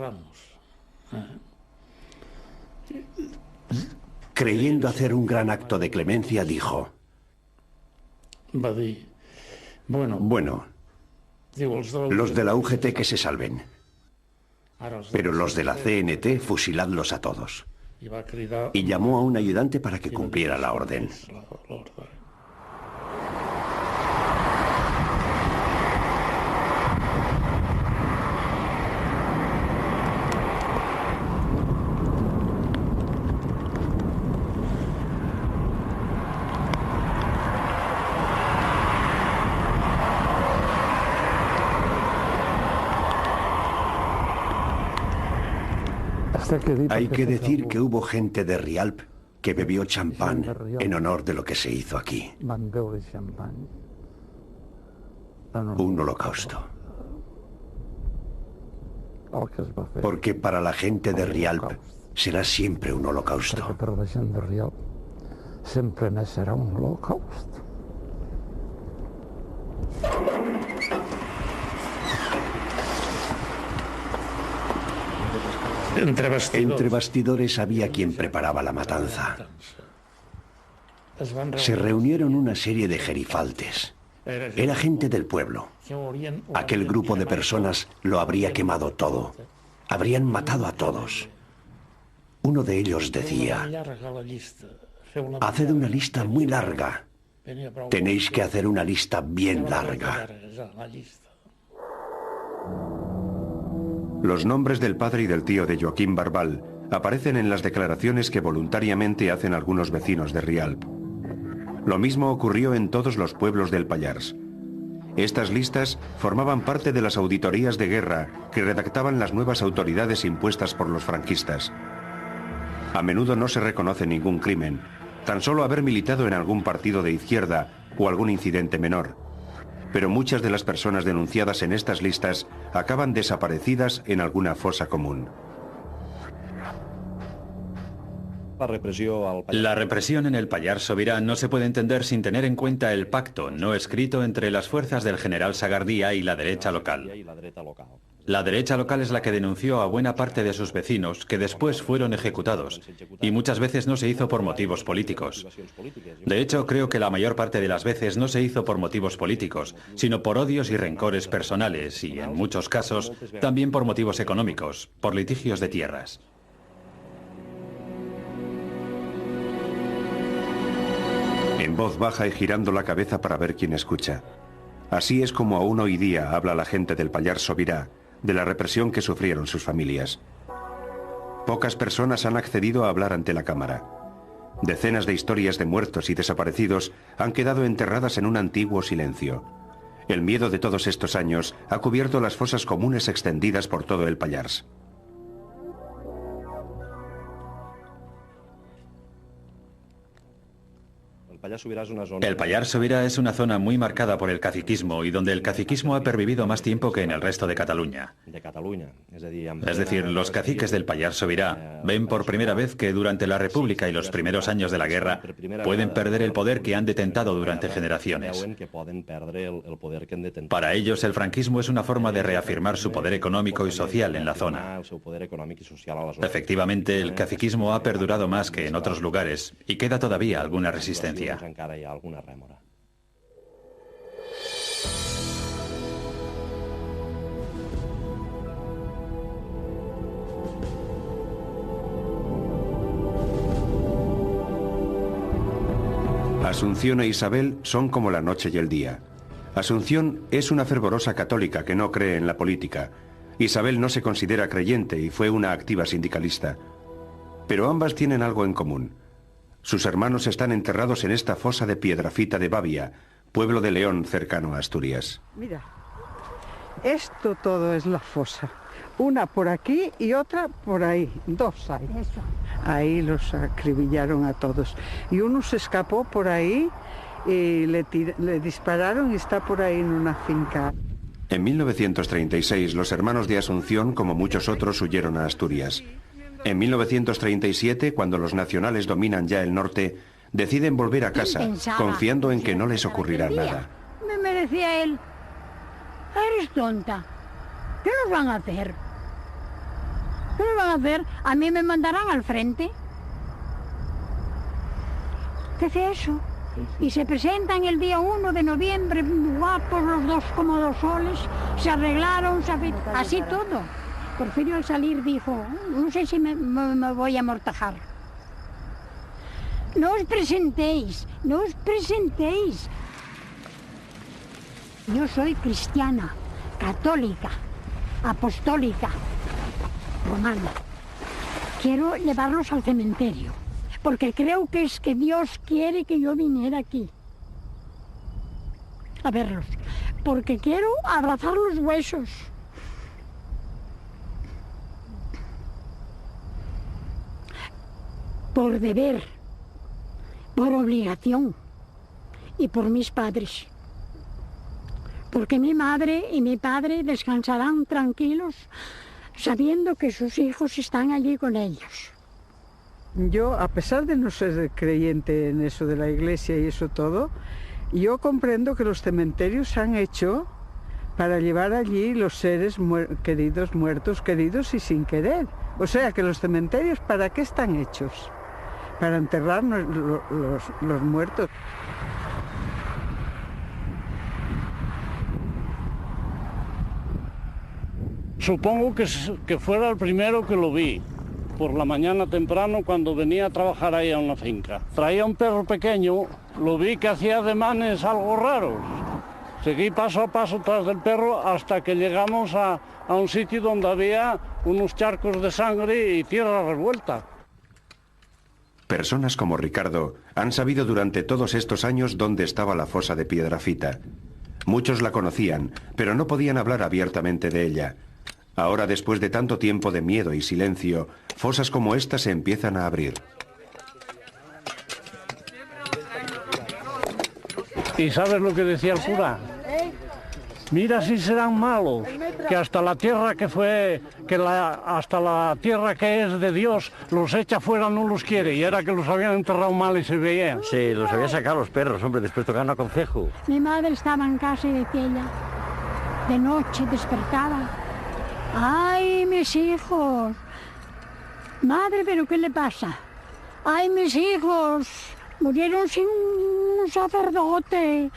creyendo hacer un gran acto de clemencia, dijo: «Bueno, los de la UGT que se salven, pero los de la CNT fusiladlos a todos». Y llamó a un ayudante para que cumpliera la orden. Hay que decir que hubo gente de Rialp que bebió champán en honor de lo que se hizo aquí. Un holocausto. Porque para la gente de Rialp será siempre un holocausto. Siempre será un holocausto. Entre bastidores había quien preparaba la matanza. Se reunieron una serie de gerifaltes. Era gente del pueblo. Aquel grupo de personas lo habría quemado todo. Habrían matado a todos. Uno de ellos decía: «Haced una lista muy larga. Tenéis que hacer una lista bien larga». Los nombres del padre y del tío de Joaquín Barbal aparecen en las declaraciones que voluntariamente hacen algunos vecinos de Rialp. Lo mismo ocurrió en todos los pueblos del Pallars. Estas listas formaban parte de las auditorías de guerra que redactaban las nuevas autoridades impuestas por los franquistas. A menudo no se reconoce ningún crimen, tan solo haber militado en algún partido de izquierda o algún incidente menor. Pero muchas de las personas denunciadas en estas listas acaban desaparecidas en alguna fosa común. La represión en el Pallars Sobirá no se puede entender sin tener en cuenta el pacto no escrito entre las fuerzas del general Sagardía y la derecha local. La derecha local es la que denunció a buena parte de sus vecinos, que después fueron ejecutados, y muchas veces no se hizo por motivos políticos. De hecho, creo que la mayor parte de las veces no se hizo por motivos políticos, sino por odios y rencores personales, y en muchos casos también por motivos económicos, por litigios de tierras. En voz baja y girando la cabeza para ver quién escucha. Así es como aún hoy día habla la gente del Pallars Sobirá, de la represión que sufrieron sus familias. Pocas personas han accedido a hablar ante la cámara. Decenas de historias de muertos y desaparecidos han quedado enterradas en un antiguo silencio. El miedo de todos estos años ha cubierto las fosas comunes extendidas por todo el Pallars. El Pallars Sobirá es una zona muy marcada por el caciquismo y donde el caciquismo ha pervivido más tiempo que en el resto de Cataluña. Es decir, los caciques del Pallars Sobirá ven por primera vez que durante la República y los primeros años de la guerra pueden perder el poder que han detentado durante generaciones. Para ellos, el franquismo es una forma de reafirmar su poder económico y social en la zona. Efectivamente, el caciquismo ha perdurado más que en otros lugares y queda todavía alguna resistencia. Encara hi ha alguna rèmora. Asunción e Isabel son como la noche y el día. Asunción es una fervorosa católica que no cree en la política. Isabel no se considera creyente y fue una activa sindicalista. Pero ambas tienen algo en común. Sus hermanos están enterrados en esta fosa de Piedrafita de Babia, pueblo de León cercano a Asturias. Mira, esto todo es la fosa. Una por aquí y otra por ahí. Dos hay. Eso. Ahí los acribillaron a todos. Y uno se escapó por ahí y le dispararon y está por ahí en una finca. En 1936 los hermanos de Asunción, como muchos otros, huyeron a Asturias. En 1937, cuando los nacionales dominan ya el norte, deciden volver a casa, confiando en que no les ocurrirá nada. Me decía él, eres tonta, ¿qué nos van a hacer? ¿Qué nos van a hacer? A mí me mandarán al frente. ¿Qué hace eso? Y se presentan el día 1 de noviembre, guapos los dos como dos soles, se arreglaron, así todo. Porfirio al salir dijo, no sé si me voy a amortajar. No os presentéis, no os presentéis. Yo soy cristiana, católica, apostólica, romana. Quiero llevarlos al cementerio, porque creo que es que Dios quiere que yo viniera aquí a verlos, porque quiero abrazar los huesos. Por deber, por obligación y por mis padres. Porque mi madre y mi padre descansarán tranquilos sabiendo que sus hijos están allí con ellos. Yo, a pesar de no ser creyente en eso de la iglesia y eso todo, yo comprendo que los cementerios se han hecho para llevar allí los seres queridos, muertos, queridos y sin querer. O sea, que los cementerios, ¿para qué están hechos? Para enterrar los muertos. Supongo que fuera el primero que lo vi, por la mañana temprano cuando venía a trabajar ahí en la finca. Traía un perro pequeño, lo vi que hacía ademanes algo raros. Seguí paso a paso tras del perro hasta que llegamos a un sitio donde había unos charcos de sangre y tierra revuelta. Personas como Ricardo han sabido durante todos estos años dónde estaba la fosa de Piedrafita. Muchos la conocían, pero no podían hablar abiertamente de ella. Ahora, después de tanto tiempo de miedo y silencio, fosas como esta se empiezan a abrir. ¿Y sabes lo que decía el cura? Mira si serán malos, que hasta la tierra que fue, hasta la tierra que es de Dios, los echa fuera, no los quiere, y era que los habían enterrado mal y se veían. Sí, los había sacado los perros, hombre, después tocaban a concejo. Mi madre estaba en casa y decía ella, de noche despertaba. ¡Ay, mis hijos! Madre, ¿pero qué le pasa? ¡Ay, mis hijos! Murieron sin un sacerdote.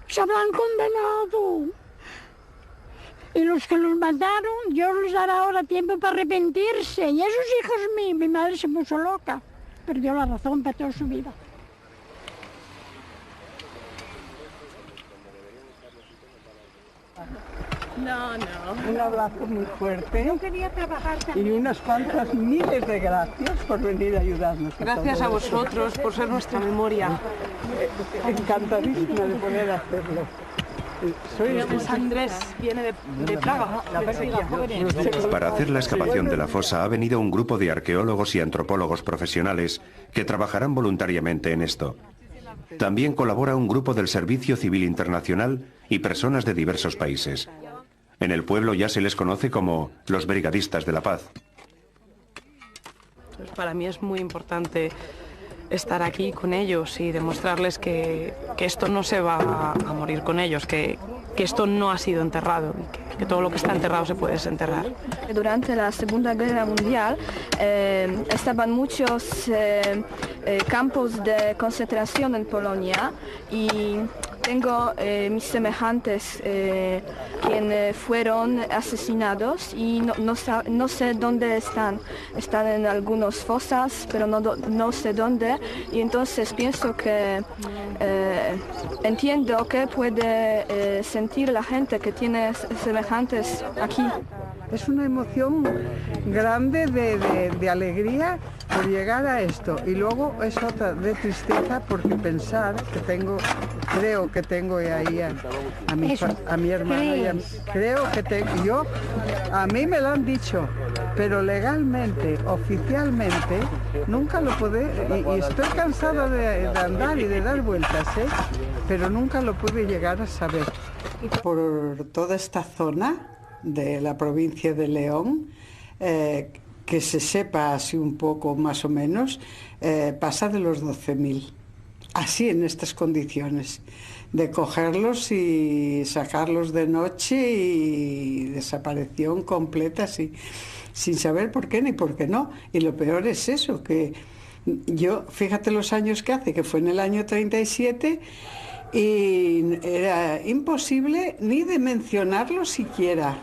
Se habrán condenado. Y los que los mataron, Dios les dará ahora tiempo para arrepentirse. Y esos hijos míos, mi madre se puso loca. Perdió la razón para toda su vida. No, no. Un abrazo muy fuerte. Yo quería trabajar también. Y unas cuantas miles de gracias por venir a ayudarnos. Gracias a vosotros por ser nuestra memoria. Encantadísima de poder hacerlo. Soy Andrés, viene de Praga. Para hacer la excavación de la fosa ha venido un grupo de arqueólogos y antropólogos profesionales que trabajarán voluntariamente en esto. También colabora un grupo del Servicio Civil Internacional y personas de diversos países. En el pueblo ya se les conoce como los brigadistas de la paz. Para mí es muy importante estar aquí con ellos y demostrarles que esto no se va a morir con ellos, que esto no ha sido enterrado, que todo lo que está enterrado se puede desenterrar. Durante la Segunda Guerra Mundial estaban muchos campos de concentración en Polonia y tengo mis semejantes quienes fueron asesinados y no sé dónde están. Están en algunas fosas, pero no sé dónde. Y entonces pienso que entiendo que puede sentir la gente que tiene semejantes aquí. Es una emoción grande de alegría por llegar a esto y luego es otra de tristeza porque pensar que creo que tengo ahí a mi hermana, creo que tengo, a mí me lo han dicho, pero legalmente, oficialmente, nunca lo pude, y estoy cansada de andar y de dar vueltas, pero nunca lo pude llegar a saber. Por toda esta zona de la provincia de León, que se sepa así un poco más o menos, pasa de los 12.000, así en estas condiciones, de cogerlos y sacarlos de noche y desaparición completa, así, sin saber por qué ni por qué no. Y lo peor es eso, que yo, fíjate los años que hace, que fue en el año 37, y era imposible ni de mencionarlo siquiera.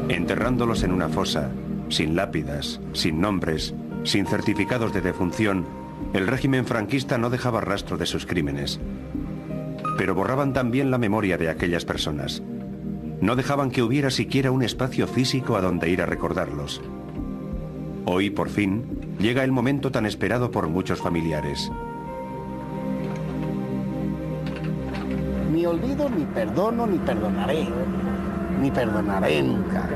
Enterrándolos en una fosa, sin lápidas, sin nombres, sin certificados de defunción, el régimen franquista no dejaba rastro de sus crímenes. Pero borraban también la memoria de aquellas personas. No dejaban que hubiera siquiera un espacio físico a donde ir a recordarlos. Hoy, por fin, llega el momento tan esperado por muchos familiares. Ni olvido, ni perdono, ni perdonaré. Ni perdonaré nunca.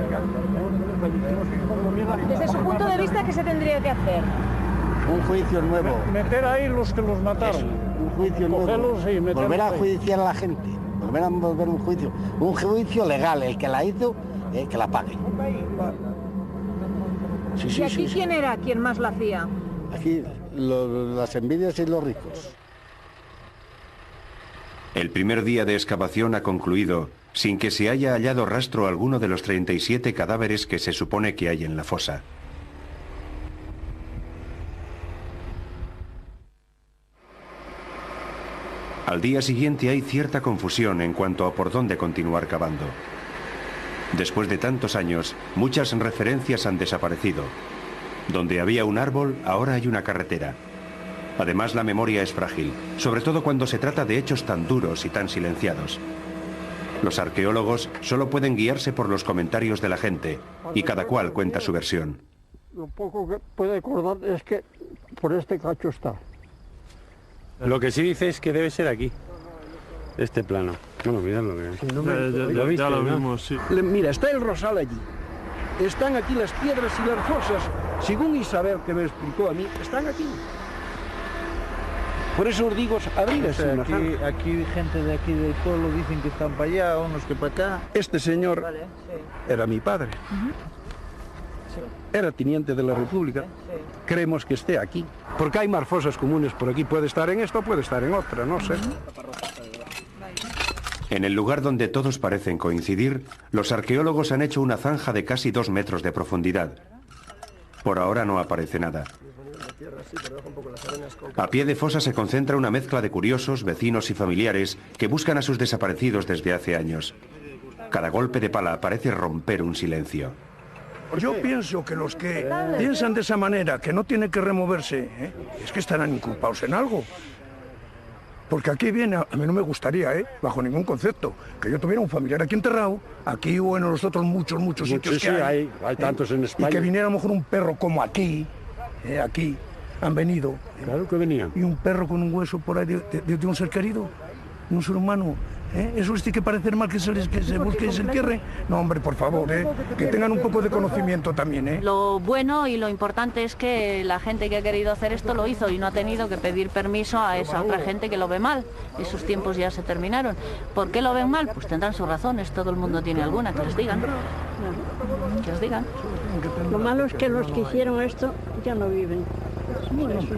Desde su punto de vista, ¿qué se tendría que hacer? Un juicio nuevo. Meter ahí los que los mataron. Un juicio nuevo. Volver a judiciar a la gente. Volver a volver un juicio. Un juicio legal. El que la hizo, que la pague. Sí, sí, ¿y aquí quién era quien más la hacía? Aquí las envidias y los ricos. El primer día de excavación ha concluido sin que se haya hallado rastro alguno de los 37 cadáveres que se supone que hay en la fosa. Al día siguiente hay cierta confusión en cuanto a por dónde continuar cavando. Después de tantos años, muchas referencias han desaparecido. Donde había un árbol, ahora hay una carretera. Además, la memoria es frágil, sobre todo cuando se trata de hechos tan duros y tan silenciados. Los arqueólogos solo pueden guiarse por los comentarios de la gente, y cada cual cuenta su versión. Lo poco que puede acordar es que por este cacho está. Lo que sí dice es que debe ser aquí, este plano. Bueno, miradlo. Ya lo vimos, sí. Mira, está el rosal allí. Están aquí las piedras y las fosas. Según Isabel, que me explicó a mí, están aquí. Por eso os digo, abrígase una zanja. Aquí gente de aquí del pueblo dicen que están para allá, unos que para acá. Este señor era mi padre. Era teniente de la República. Creemos que esté aquí. Porque hay más fosas comunes por aquí. Puede estar en esta, puede estar en otra, no sé. En el lugar donde todos parecen coincidir, los arqueólogos han hecho una zanja de casi 2 metros de profundidad. Por ahora no aparece nada. A pie de fosa se concentra una mezcla de curiosos, vecinos y familiares que buscan a sus desaparecidos desde hace años. Cada golpe de pala parece romper un silencio. Yo pienso que los que piensan de esa manera, que no tiene que removerse, es que estarán inculpados en algo. Porque aquí viene, a mí no me gustaría, bajo ningún concepto, que yo tuviera un familiar aquí enterrado, aquí o en los otros muchos sitios que hay. Hay tantos en España. Y que viniera a lo mejor un perro como aquí, aquí han venido. Claro que venían. Y un perro con un hueso por ahí de un ser querido, de un ser humano. ¿Eso tiene que parecer mal que se busque y se entierre? No, hombre, por favor, que tengan un poco de conocimiento también, Lo bueno y lo importante es que la gente que ha querido hacer esto lo hizo y no ha tenido que pedir permiso a esa otra gente que lo ve mal. Esos tiempos ya se terminaron. ¿Por qué lo ven mal? Pues tendrán sus razones, todo el mundo tiene alguna, que les digan. Que les digan. Lo malo es que los que hicieron esto ya no viven.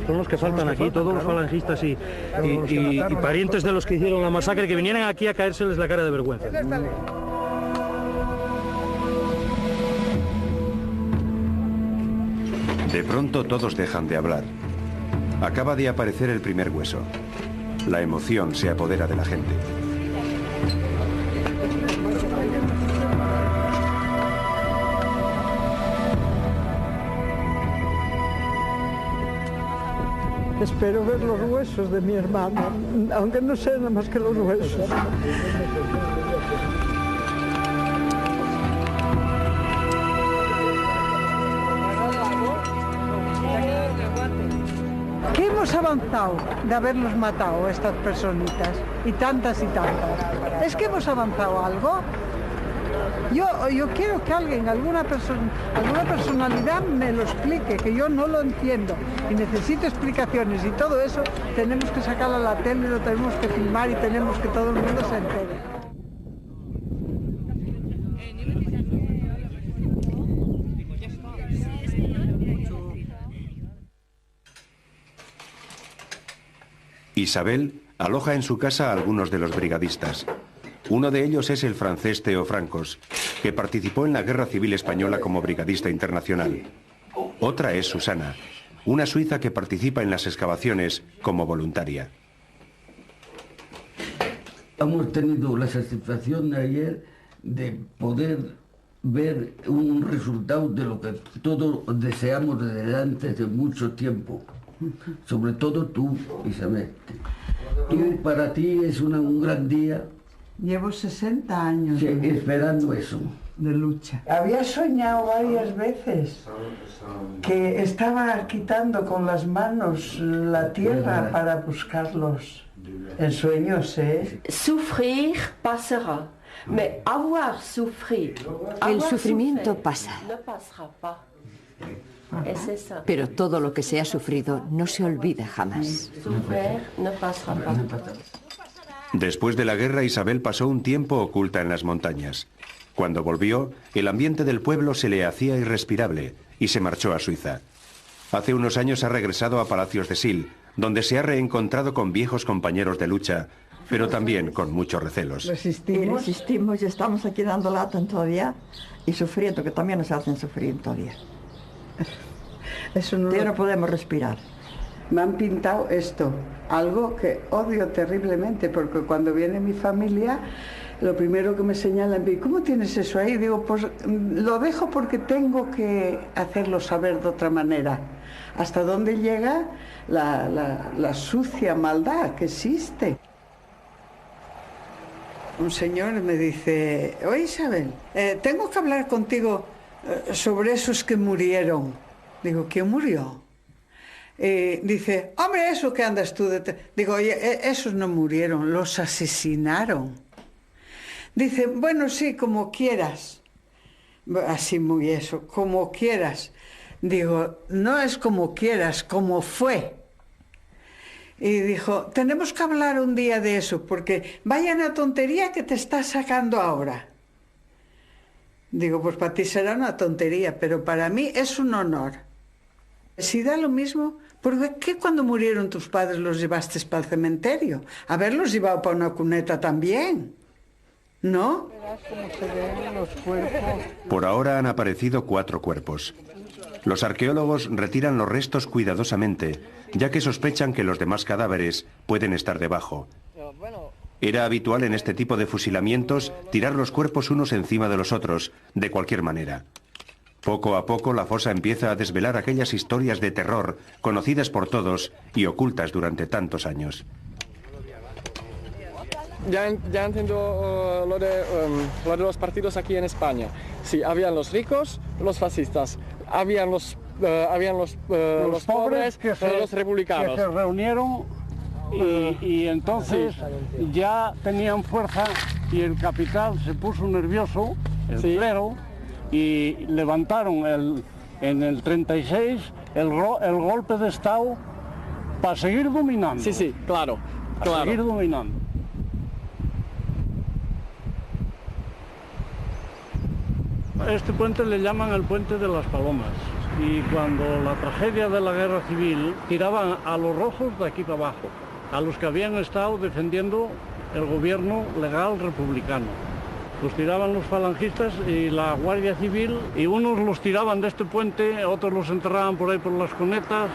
Son los que faltan aquí, todos los falangistas y parientes de los que hicieron la masacre, que vinieran aquí a caérseles la cara de vergüenza. De pronto todos dejan de hablar. Acaba de aparecer el primer hueso. La emoción se apodera de la gente. Espero ver los huesos de mi hermano, aunque no sean nada más que los huesos. ¿Qué hemos avanzado de haberlos matado a estas personitas? Y tantas y tantas. ¿Es que hemos avanzado algo? Yo quiero que alguien, alguna personalidad me lo explique, que yo no lo entiendo y necesito explicaciones, y todo eso tenemos que sacarlo a la tele, lo tenemos que filmar y tenemos que todo el mundo se entere. Isabel aloja en su casa a algunos de los brigadistas. Uno de ellos es el francés Theo Francos, que participó en la Guerra Civil Española como brigadista internacional. Otra es Susana, una suiza que participa en las excavaciones como voluntaria. Hemos tenido la satisfacción ayer de poder ver un resultado de lo que todos deseamos desde antes de mucho tiempo. Sobre todo tú, Isabel. Tú, para ti es un gran día. Llevo 60 años esperando eso. De lucha. Había soñado varias veces que estaba quitando con las manos la tierra para buscarlos. En sueños, Sufrir pasará, mais avoir sufrir. El sufrimiento pasa. Pero todo lo que se ha sufrido no se olvida jamás. Después de la guerra, Isabel pasó un tiempo oculta en las montañas. Cuando volvió, el ambiente del pueblo se le hacía irrespirable y se marchó a Suiza. Hace unos años ha regresado a Palacios de Sil, donde se ha reencontrado con viejos compañeros de lucha, pero también con muchos recelos. Resistimos y estamos aquí dando lata todavía y sufriendo, que también nos hacen sufrir todavía. Eso no, no podemos respirar. Me han pintado esto, algo que odio terriblemente, porque cuando viene mi familia lo primero que me señalan, ¿cómo tienes eso ahí? Digo, pues lo dejo porque tengo que hacerlo saber de otra manera. Hasta dónde llega la sucia maldad que existe. Un señor me dice, oye Isabel, tengo que hablar contigo sobre esos que murieron. Digo, ¿quién murió? Dice, hombre, eso que andas tú. Digo, oye, esos no murieron, los asesinaron. Dice, bueno, sí, como quieras. Así muy eso, como quieras. Digo, no es como quieras, como fue. Y dijo, tenemos que hablar un día de eso, porque vaya una tontería que te estás sacando ahora. Digo, pues para ti será una tontería, pero para mí es un honor. Si da lo mismo, ¿por qué cuando murieron tus padres los llevaste para el cementerio? Haberlos llevado para una cuneta también, ¿no? Por ahora han aparecido 4 cuerpos. Los arqueólogos retiran los restos cuidadosamente, ya que sospechan que los demás cadáveres pueden estar debajo. Era habitual en este tipo de fusilamientos tirar los cuerpos unos encima de los otros, de cualquier manera. Poco a poco la fosa empieza a desvelar aquellas historias de terror conocidas por todos y ocultas durante tantos años. Ya entiendo lo de los partidos aquí en España. Sí, habían los ricos, los fascistas, habían los pobres, los republicanos. Que se reunieron y entonces ya tenían fuerza y el capital se puso nervioso, el clero, y levantaron en el 36 el golpe de Estado para seguir dominando. Sí, claro. Para seguir dominando. Este puente le llaman el puente de las Palomas, y cuando la tragedia de la guerra civil tiraban a los rojos de aquí para abajo, a los que habían estado defendiendo el gobierno legal republicano. Los tiraban los falangistas y la Guardia Civil, y unos los tiraban de este puente, otros los enterraban por ahí por las cunetas,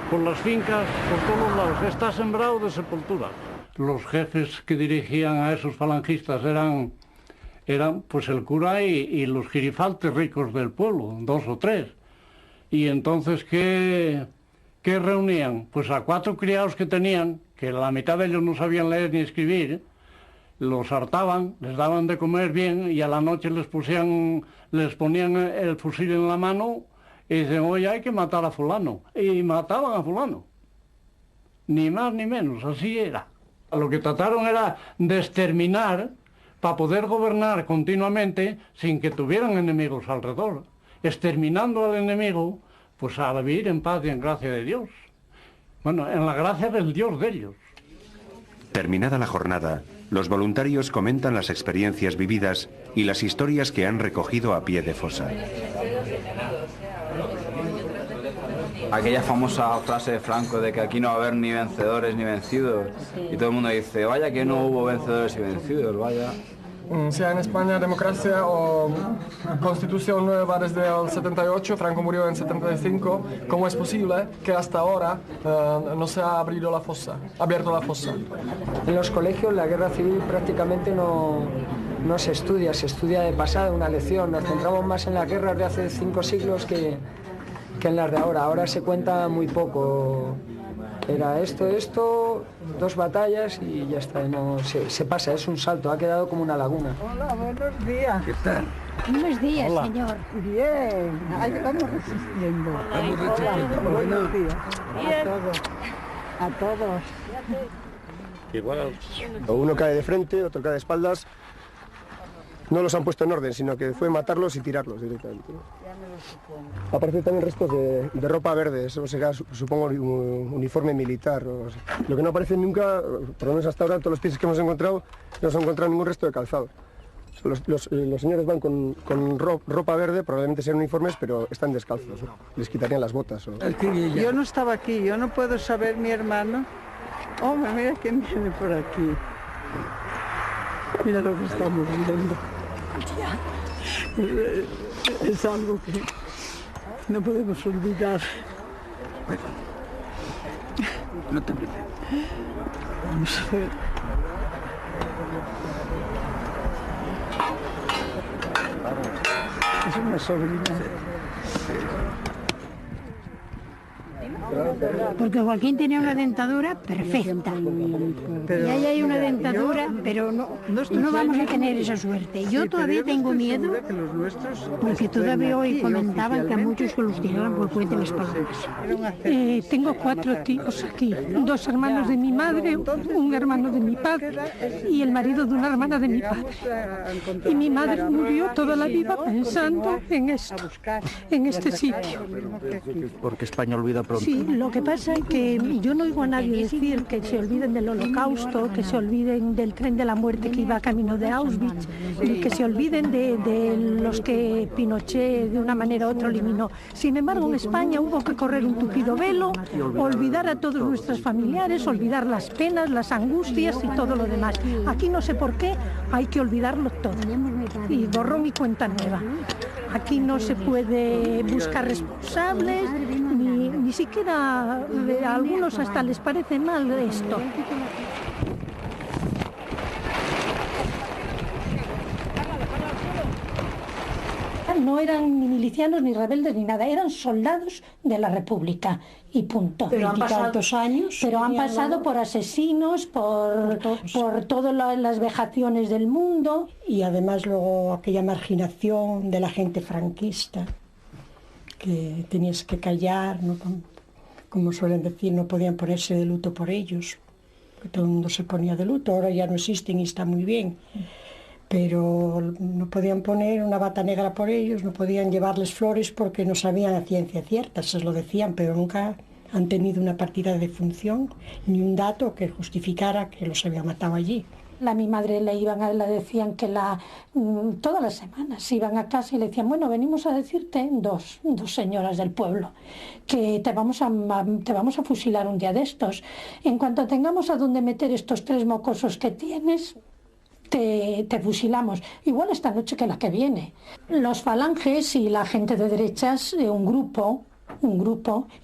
por las fincas, por todos lados. Está sembrado de sepulturas. Los jefes que dirigían a esos falangistas eran pues el cura y los girifaltes ricos del pueblo, 2 o 3. Y entonces, ¿qué reunían? Pues a 4 criados que tenían, que la mitad de ellos no sabían leer ni escribir, los hartaban, les daban de comer bien y a la noche les ponían el fusil en la mano y dicen, oye, hay que matar a fulano. Y mataban a fulano. Ni más ni menos, así era. Lo que trataron era de exterminar para poder gobernar continuamente sin que tuvieran enemigos alrededor. Exterminando al enemigo, pues a vivir en paz y en gracia de Dios. Bueno, en la gracia del Dios de ellos. Terminada la jornada, los voluntarios comentan las experiencias vividas y las historias que han recogido a pie de fosa. Aquella famosa frase de Franco de que aquí no va a haber ni vencedores ni vencidos. Y todo el mundo dice, vaya que no hubo vencedores y vencidos, vaya. Sea en España democracia o constitución nueva desde el 78, Franco murió en 75, ¿cómo es posible que hasta ahora no se ha abierto la fosa? En los colegios la guerra civil prácticamente no se estudia de pasada, una lección. Nos centramos más en las guerras de hace 5 siglos que en las de ahora. Ahora se cuenta muy poco. Era esto, 2 batallas y ya está, no, se pasa, es un salto, ha quedado como una laguna. Hola, buenos días. ¿Qué tal? Buenos días, Hola. señor. Bien, ahí estamos resistiendo. Hola, buenos días. A todos. Igual. Uno cae de frente, otro cae de espaldas. No los han puesto en orden, sino que fue matarlos y tirarlos directamente. Aparecen también restos de ropa verde, eso será, supongo, un uniforme militar. Lo que no aparece nunca, por lo menos hasta ahora, todos los piezas que hemos encontrado, no se ha encontrado ningún resto de calzado. Los señores van con ropa verde, probablemente sean uniformes, pero están descalzos. Les quitarían las botas. Yo no estaba aquí, yo no puedo saber, mi hermano. Hombre, mira quién viene por aquí. Mira lo que estamos viendo. Es algo que no podemos olvidar. No te preocupes. Vamos a ver. Es una sobrina. Porque Joaquín tenía una dentadura perfecta. Y ahí hay una dentadura, pero no vamos a tener esa suerte. Yo todavía tengo miedo, porque todavía hoy comentaban que a muchos que los tiraron por puente las palabras. Tengo 4 tíos aquí, 2 hermanos de mi madre, un hermano de mi padre y el marido de una hermana de mi padre. Y mi madre murió toda la vida pensando en esto, en este sitio. Porque España olvida pronto. Sí, lo que pasa es que yo no oigo a nadie decir que se olviden del Holocausto, que se olviden del tren de la muerte que iba camino de Auschwitz, que se olviden de los que Pinochet de una manera u otra eliminó. Sin embargo, en España hubo que correr un tupido velo, olvidar a todos nuestros familiares, olvidar las penas, las angustias y todo lo demás. Aquí no sé por qué hay que olvidarlo todo. Y borrón y cuenta nueva. Aquí no se puede buscar responsables, ni siquiera a algunos hasta les parece mal esto. No eran ni milicianos, ni rebeldes, ni nada, eran soldados de la República y punto. Pero han pasado 2 años. Pero han pasado por asesinos, por todas las vejaciones del mundo. Y además luego aquella marginación de la gente franquista, que tenías que callar, ¿no? Como suelen decir, no podían ponerse de luto por ellos, que todo el mundo se ponía de luto, ahora ya no existen y está muy bien. Pero no podían poner una bata negra por ellos, no podían llevarles flores porque no sabían a ciencia cierta, se lo decían, pero nunca han tenido una partida de defunción ni un dato que justificara que los había matado allí. A mi madre le decían que todas las semanas iban a casa y le decían, bueno, venimos a decirte, dos señoras del pueblo, que te vamos a fusilar un día de estos. En cuanto tengamos a dónde meter estos 3 mocosos que tienes, te fusilamos, igual esta noche que la que viene. Los falanges y la gente de derechas, un grupo,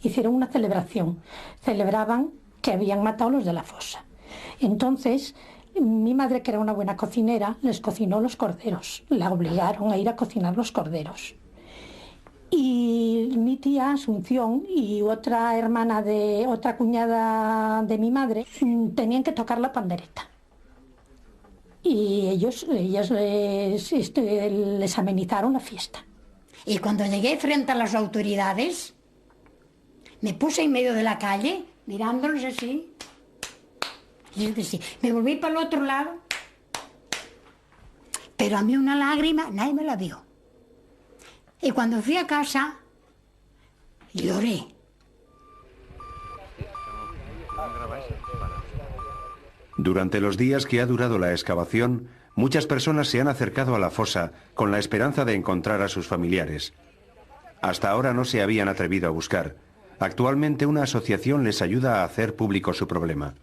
hicieron una celebración. Celebraban que habían matado a los de la fosa. Entonces, mi madre, que era una buena cocinera, les cocinó los corderos. La obligaron a ir a cocinar los corderos. Y mi tía Asunción y otra cuñada de mi madre tenían que tocar la pandereta. Y ellas les amenizaron la fiesta. Y cuando llegué frente a las autoridades, me puse en medio de la calle, mirándolos así, y me volví para el otro lado, pero a mí una lágrima nadie me la vio. Y cuando fui a casa, lloré. Durante los días que ha durado la excavación, muchas personas se han acercado a la fosa con la esperanza de encontrar a sus familiares. Hasta ahora no se habían atrevido a buscar. Actualmente una asociación les ayuda a hacer público su problema.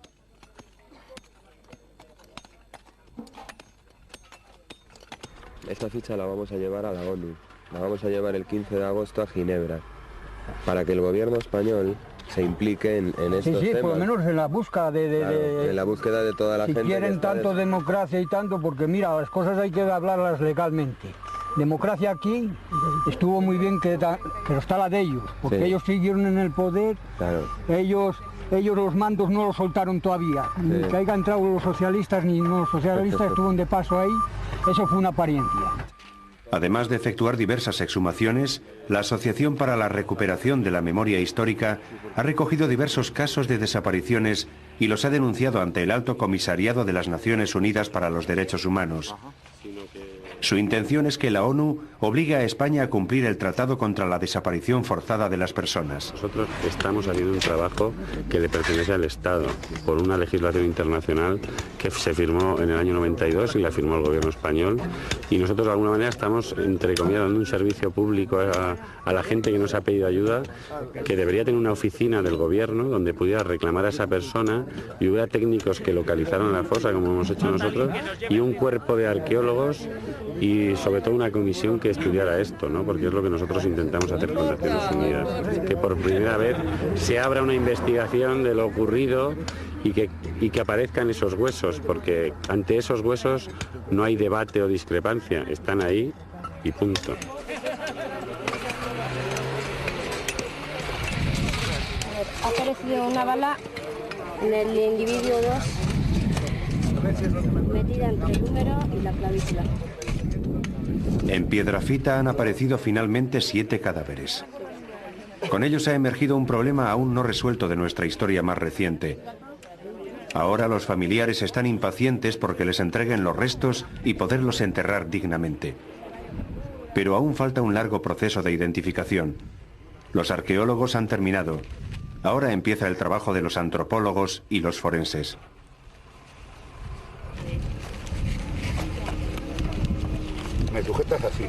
Esta ficha la vamos a llevar a la ONU. La vamos a llevar el 15 de agosto a Ginebra, para que el gobierno español se implique en estos temas. Sí, por lo menos en la búsqueda en la búsqueda de toda la gente. Si quieren tanto democracia y tanto, porque mira, las cosas hay que hablarlas legalmente. Democracia aquí estuvo muy bien que está la de ellos, porque ellos siguieron en el poder, ellos los mandos no los soltaron todavía, ni que hayan entrado los socialistas ni los socialistas estuvieron de paso ahí, eso fue una apariencia. Además de efectuar diversas exhumaciones, la Asociación para la Recuperación de la Memoria Histórica ha recogido diversos casos de desapariciones y los ha denunciado ante el Alto Comisariado de las Naciones Unidas para los Derechos Humanos. Su intención es que la ONU obligue a España a cumplir el Tratado contra la Desaparición Forzada de las Personas. Nosotros estamos haciendo un trabajo que le pertenece al Estado por una legislación internacional que se firmó en el año 92 y la firmó el gobierno español, y nosotros de alguna manera estamos, entre comillas, dando un servicio público a la gente que nos ha pedido ayuda, que debería tener una oficina del gobierno donde pudiera reclamar a esa persona y hubiera técnicos que localizaran la fosa, como hemos hecho nosotros, y un cuerpo de arqueólogos y sobre todo una comisión que estudiara esto, ¿no? Porque es lo que nosotros intentamos hacer con Naciones Unidas, que por primera vez se abra una investigación de lo ocurrido y que aparezcan esos huesos, porque ante esos huesos no hay debate o discrepancia, están ahí y punto. Ha aparecido una bala en el individuo 2, metida entre el húmero y la clavícula. En Piedrafita han aparecido finalmente 7 cadáveres. Con ellos ha emergido un problema aún no resuelto de nuestra historia más reciente. Ahora los familiares están impacientes porque les entreguen los restos y poderlos enterrar dignamente. Pero aún falta un largo proceso de identificación. Los arqueólogos han terminado. Ahora empieza el trabajo de los antropólogos y los forenses. Me sujetas así.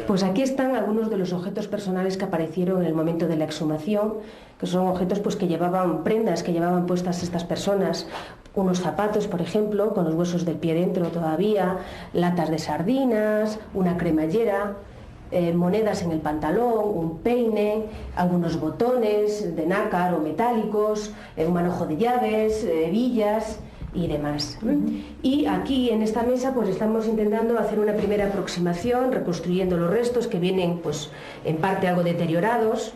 Pues aquí están algunos de los objetos personales que aparecieron en el momento de la exhumación, que son objetos pues, que llevaban prendas, que llevaban puestas estas personas, unos zapatos, por ejemplo, con los huesos del pie dentro todavía, latas de sardinas, una cremallera, monedas en el pantalón, un peine, algunos botones de nácar o metálicos, un manojo de llaves, hebillas y demás. Y aquí en esta mesa pues estamos intentando hacer una primera aproximación, reconstruyendo los restos que vienen pues en parte algo deteriorados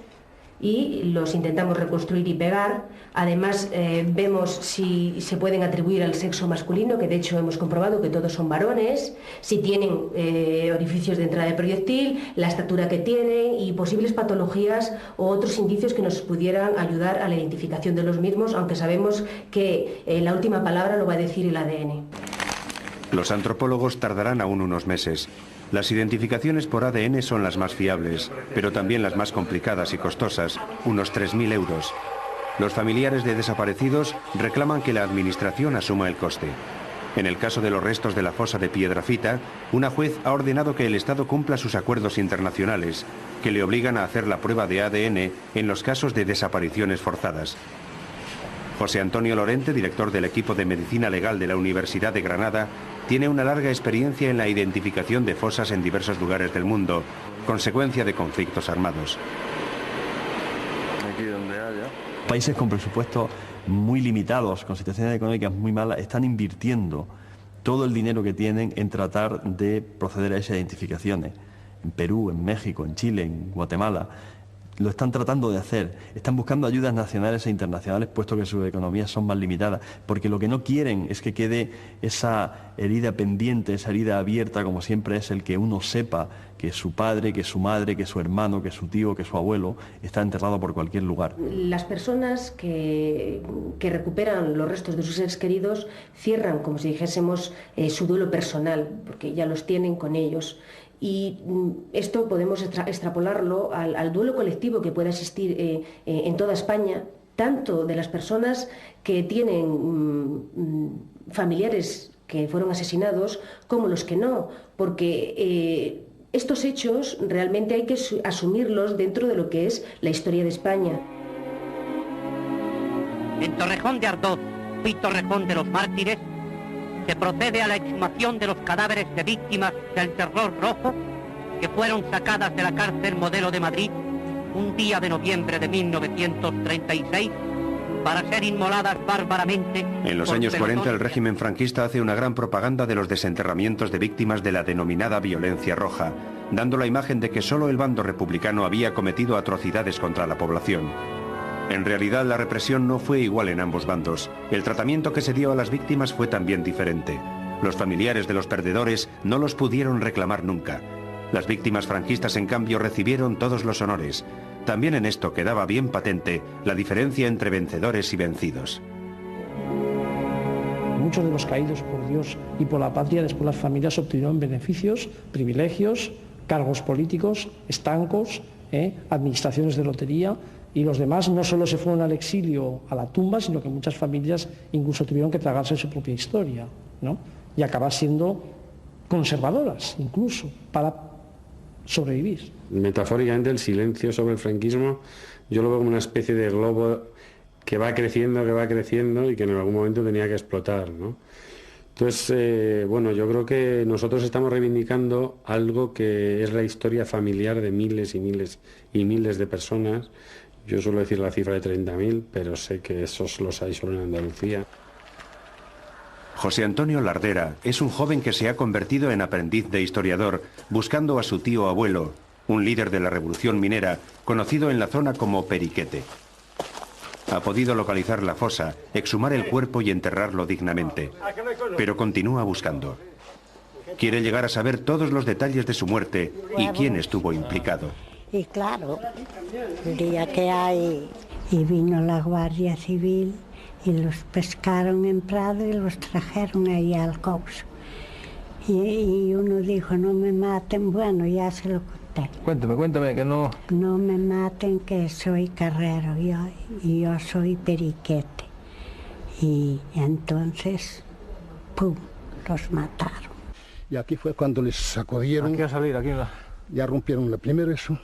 y los intentamos reconstruir y pegar. Además vemos si se pueden atribuir al sexo masculino, que de hecho hemos comprobado que todos son varones, si tienen orificios de entrada de proyectil, la estatura que tienen y posibles patologías o otros indicios que nos pudieran ayudar a la identificación de los mismos, aunque sabemos que la última palabra lo va a decir el ADN. Los antropólogos tardarán aún unos meses. Las identificaciones por ADN son las más fiables, pero también las más complicadas y costosas, unos 3.000 euros. Los familiares de desaparecidos reclaman que la administración asuma el coste. En el caso de los restos de la fosa de Piedrafita, una juez ha ordenado que el Estado cumpla sus acuerdos internacionales, que le obligan a hacer la prueba de ADN en los casos de desapariciones forzadas. José Antonio Lorente, director del equipo de Medicina Legal de la Universidad de Granada, tiene una larga experiencia en la identificación de fosas en diversos lugares del mundo, consecuencia de conflictos armados. Aquí donde haya. Países con presupuestos muy limitados, con situaciones económicas muy malas, están invirtiendo todo el dinero que tienen en tratar de proceder a esas identificaciones. En Perú, en México, en Chile, en Guatemala. Lo están tratando de hacer, están buscando ayudas nacionales e internacionales, puesto que sus economías son más limitadas, porque lo que no quieren es que quede esa herida pendiente, esa herida abierta, como siempre es el que uno sepa que su padre, que su madre, que su hermano, que su tío, que su abuelo está enterrado por cualquier lugar. Las personas que recuperan los restos de sus seres queridos cierran, como si dijésemos, su duelo personal, porque ya los tienen con ellos. Y esto podemos extrapolarlo al duelo colectivo que puede existir en toda España, tanto de las personas que tienen familiares que fueron asesinados como los que no, porque estos hechos realmente hay que asumirlos dentro de lo que es la historia de España. En Torrejón de Ardoz y Torrejón de los Mártires se procede a la exhumación de los cadáveres de víctimas del terror rojo que fueron sacadas de la cárcel Modelo de Madrid un día de noviembre de 1936 para ser inmoladas bárbaramente. En los años 40 el régimen franquista hace una gran propaganda de los desenterramientos de víctimas de la denominada violencia roja, dando la imagen de que solo el bando republicano había cometido atrocidades contra la población. En realidad la represión no fue igual en ambos bandos. El tratamiento que se dio a las víctimas fue también diferente. Los familiares de los perdedores no los pudieron reclamar nunca. Las víctimas franquistas, en cambio, recibieron todos los honores. También en esto quedaba bien patente la diferencia entre vencedores y vencidos. Muchos de los caídos por Dios y por la patria, después las familias obtuvieron beneficios, privilegios, cargos políticos, estancos, administraciones de lotería. Y los demás no solo se fueron al exilio, a la tumba, sino que muchas familias incluso tuvieron que tragarse su propia historia, ¿no? Y acabar siendo conservadoras, incluso, para sobrevivir. Metafóricamente, el silencio sobre el franquismo yo lo veo como una especie de globo que va creciendo y que en algún momento tenía que explotar, ¿no? Entonces, bueno, yo creo que nosotros estamos reivindicando algo que es la historia familiar de miles y miles y miles de personas. Yo suelo decir la cifra de 30.000, pero sé que esos los hay solo en Andalucía. José Antonio Lardera es un joven que se ha convertido en aprendiz de historiador, buscando a su tío abuelo, un líder de la revolución minera, conocido en la zona como Periquete. Ha podido localizar la fosa, exhumar el cuerpo y enterrarlo dignamente, pero continúa buscando. Quiere llegar a saber todos los detalles de su muerte y quién estuvo implicado. Y claro, el día que hay, y vino la Guardia Civil y los pescaron en Prado y los trajeron ahí al Couso. Y uno dijo, no me maten, bueno, ya se lo conté. Cuéntame, que no... No me maten, que soy Carrero, y yo soy Periquete. Y entonces, ¡pum!, los mataron. Y aquí fue cuando les sacudieron. Aquí a salir, aquí en la... Ya rompieron el primero eso.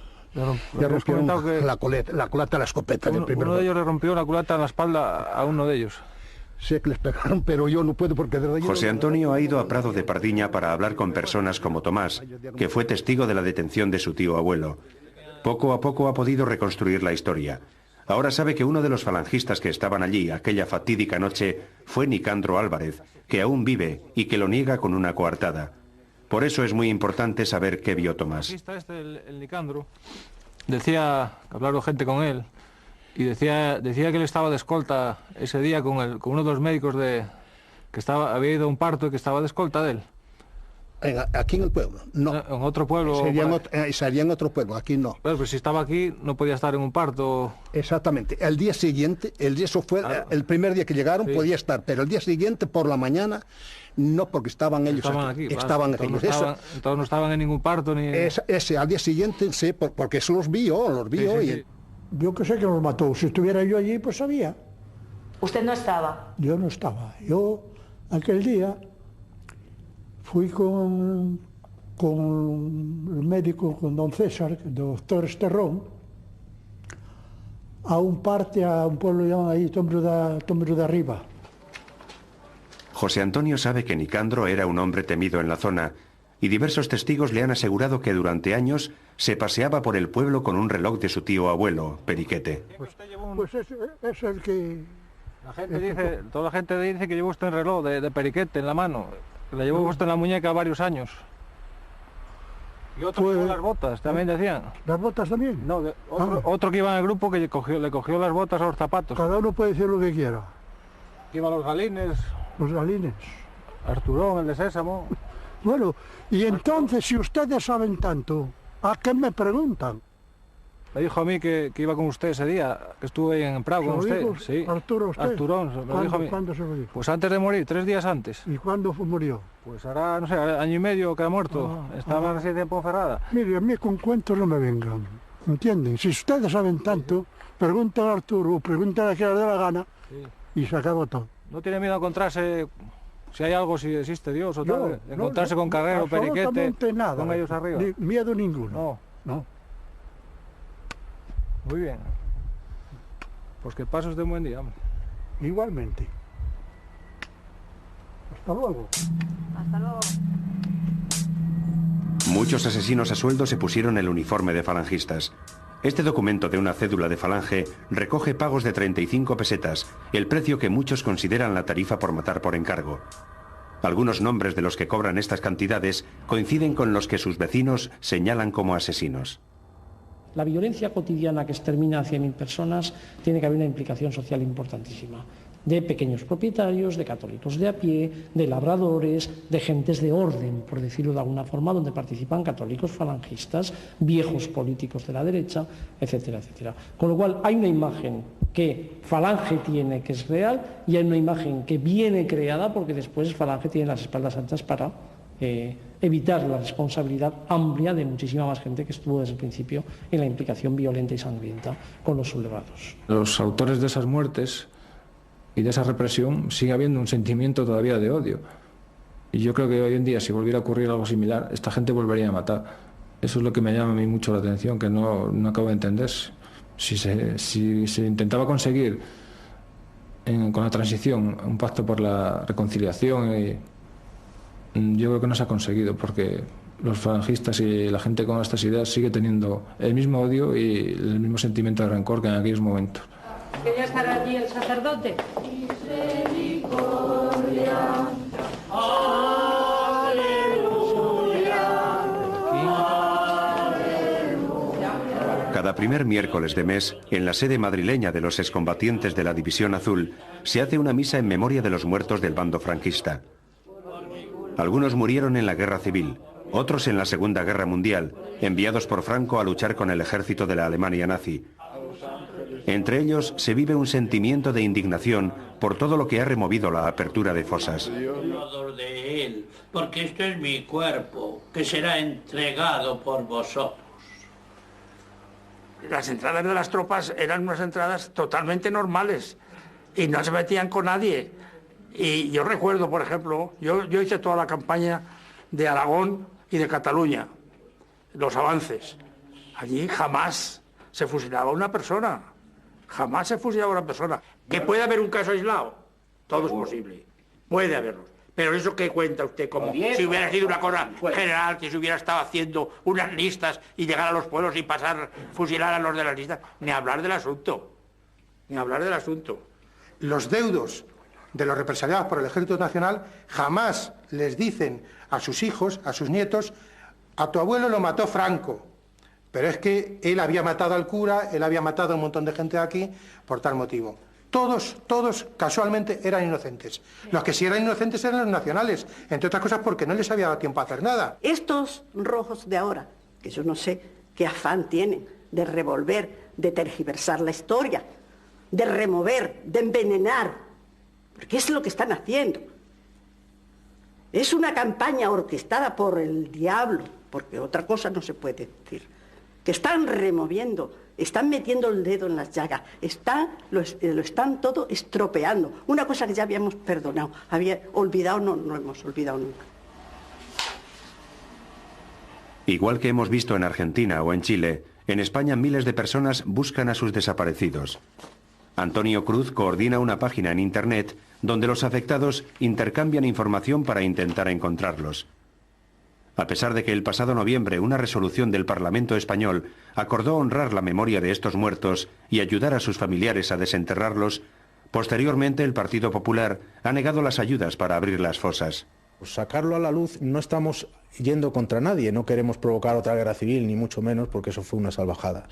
Ya rompieron la culata, la escopeta del primero. Uno de ellos le rompió la culata en la espalda a uno de ellos. Sé que les pegaron, pero yo no puedo porque... José Antonio ha ido a Prado de Pardiña para hablar con personas como Tomás, que fue testigo de la detención de su tío abuelo. Poco a poco ha podido reconstruir la historia. Ahora sabe que uno de los falangistas que estaban allí aquella fatídica noche fue Nicandro Álvarez, que aún vive y que lo niega con una coartada. Por eso es muy importante saber qué vio Tomás. El Nicandro decía, hablaron gente con él, y decía que él estaba de escolta ese día con uno de los médicos había ido a un parto y que estaba de escolta de él. Aquí en el pueblo, no. En otro pueblo. Sería en otro pueblo, aquí no. Pero pues si estaba aquí no podía estar en un parto. Exactamente. El día siguiente, eso fue el primer día que llegaron, sí, podía estar, pero el día siguiente por la mañana no, porque estaban ellos aquí. Estaban ellos. Entonces no estaban en ningún parto ni. Ese al día siguiente, sí, porque eso los vio. Sí. Yo que sé que los mató. Si estuviera yo allí, pues sabía. ¿Usted no estaba? Yo no estaba. Yo aquel día fui con el médico, con don César, el doctor Esterrón, a un pueblo llamado ahí Tombro de Arriba. José Antonio sabe que Nicandro era un hombre temido en la zona y diversos testigos le han asegurado que durante años se paseaba por el pueblo con un reloj de su tío abuelo, Periquete. Pues es el que... Toda la gente dice que llevó usted un reloj de Periquete en la mano. Le llevó usted en la muñeca varios años. Y otro que llevó las botas, también decían. ¿Las botas también? No, otro que iba en el grupo que le cogió las botas a los zapatos. Cada uno puede decir lo que quiera. Que iba a los Galines. Los Galines. Arturón, el de Sésamo. Bueno, y entonces, si ustedes saben tanto, ¿a qué me preguntan? Me dijo a mí que iba con usted ese día, que estuve en Prado con usted. Sí. ¿Usted? Arturón, me lo dijo a mí. ¿Cuándo se lo dijo? Pues antes de morir, 3 días antes. ¿Y cuándo murió? Pues hará, no sé, año y medio que ha muerto. Estaba así de Ponferrada. Mire, a mí con cuentos no me vengan, ¿entienden? Si ustedes saben tanto, pregunten a Arturo, pregunten a quien les dé la gana, sí, y se acabó todo. ¿No tiene miedo a encontrarse, si hay algo, si existe Dios o tal, encontrarse con Carrero, Periquete, nada, con ellos arriba? Miedo ninguno. No. Muy bien. Pues que pases de un buen día, hombre. Igualmente. Hasta luego. Hasta luego. Muchos asesinos a sueldo se pusieron el uniforme de falangistas. Este documento de una cédula de falange recoge pagos de 35 pesetas, el precio que muchos consideran la tarifa por matar por encargo. Algunos nombres de los que cobran estas cantidades coinciden con los que sus vecinos señalan como asesinos. La violencia cotidiana que extermina a 100.000 personas tiene que haber una implicación social importantísima. De pequeños propietarios, de católicos de a pie, de labradores, de gentes de orden, por decirlo de alguna forma, donde participan católicos falangistas, viejos políticos de la derecha, etcétera, etcétera. Con lo cual hay una imagen que Falange tiene que es real y hay una imagen que viene creada porque después Falange tiene las espaldas anchas para evitar la responsabilidad amplia de muchísima más gente que estuvo desde el principio en la implicación violenta y sangrienta con los sublevados. Los autores de esas muertes y de esa represión sigue habiendo un sentimiento todavía de odio. Y yo creo que hoy en día, si volviera a ocurrir algo similar, esta gente volvería a matar. Eso es lo que me llama a mí mucho la atención, que no acabo de entender. Si se intentaba conseguir con la transición un pacto por la reconciliación, yo creo que no se ha conseguido, porque los falangistas y la gente con estas ideas sigue teniendo el mismo odio y el mismo sentimiento de rencor que en aquellos momentos. ¿Quería estar allí el sacerdote? Misericordia. Cada primer miércoles de mes, en la sede madrileña de los excombatientes de la División Azul, se hace una misa en memoria de los muertos del bando franquista. Algunos murieron en la Guerra Civil, otros en la Segunda Guerra Mundial, enviados por Franco a luchar con el ejército de la Alemania nazi. Entre ellos se vive un sentimiento de indignación por todo lo que ha removido la apertura de fosas. De él, porque esto es mi cuerpo, que será entregado por vosotros. Las entradas de las tropas eran unas entradas totalmente normales y no se metían con nadie. Y yo recuerdo, por ejemplo, yo hice toda la campaña de Aragón y de Cataluña, los avances. Allí jamás se fusilaba una persona, jamás se fusilaba una persona. ¿Que puede haber un caso aislado? Todo es posible, puede haberlo. Pero eso que cuenta usted, como si hubiera sido una cosa general, que se hubiera estado haciendo unas listas y llegar a los pueblos y fusilar a los de las listas, ni hablar del asunto, ni hablar del asunto. Los deudos de los represaliados por el Ejército Nacional jamás les dicen a sus hijos, a sus nietos, a tu abuelo lo mató Franco, pero es que él había matado al cura, él había matado a un montón de gente de aquí por tal motivo. Todos casualmente eran inocentes. Los que sí eran inocentes eran los nacionales, entre otras cosas porque no les había dado tiempo a hacer nada. Estos rojos de ahora, que yo no sé qué afán tienen de revolver, de tergiversar la historia, de remover, de envenenar, porque es lo que están haciendo. Es una campaña orquestada por el diablo, porque otra cosa no se puede decir, que están removiendo, están metiendo el dedo en las llagas, lo están todo estropeando. Una cosa que ya habíamos perdonado, había olvidado, no hemos olvidado nunca. Igual que hemos visto en Argentina o en Chile, en España miles de personas buscan a sus desaparecidos. Antonio Cruz coordina una página en Internet donde los afectados intercambian información para intentar encontrarlos. A pesar de que el pasado noviembre una resolución del Parlamento español acordó honrar la memoria de estos muertos y ayudar a sus familiares a desenterrarlos, posteriormente el Partido Popular ha negado las ayudas para abrir las fosas. Sacarlo a la luz, no estamos yendo contra nadie, no queremos provocar otra guerra civil, ni mucho menos, porque eso fue una salvajada,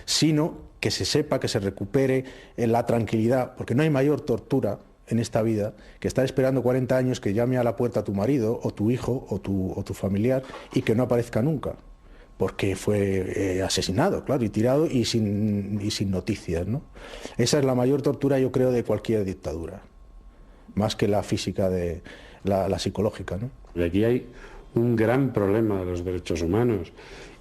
sino que se sepa, que se recupere la tranquilidad, porque no hay mayor tortura en esta vida que estar esperando 40 años que llame a la puerta a tu marido o tu hijo o tu familiar y que no aparezca nunca, porque fue asesinado, claro, y tirado y sin noticias, ¿no? Esa es la mayor tortura, yo creo, de cualquier dictadura, más que la física, de la psicológica, ¿no? Y aquí hay un gran problema de los derechos humanos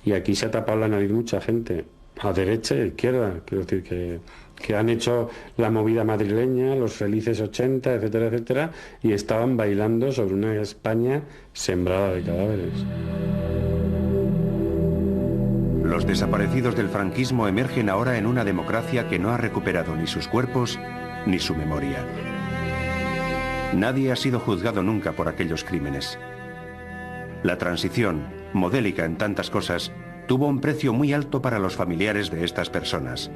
y aquí se ha tapado la nariz mucha gente, a derecha y a izquierda, quiero decir que han hecho la movida madrileña, los felices 80, etcétera, etcétera, y estaban bailando sobre una España sembrada de cadáveres. Los desaparecidos del franquismo emergen ahora en una democracia que no ha recuperado ni sus cuerpos ni su memoria. Nadie ha sido juzgado nunca por aquellos crímenes. La transición, modélica en tantas cosas, tuvo un precio muy alto para los familiares de estas personas: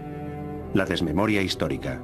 la desmemoria histórica.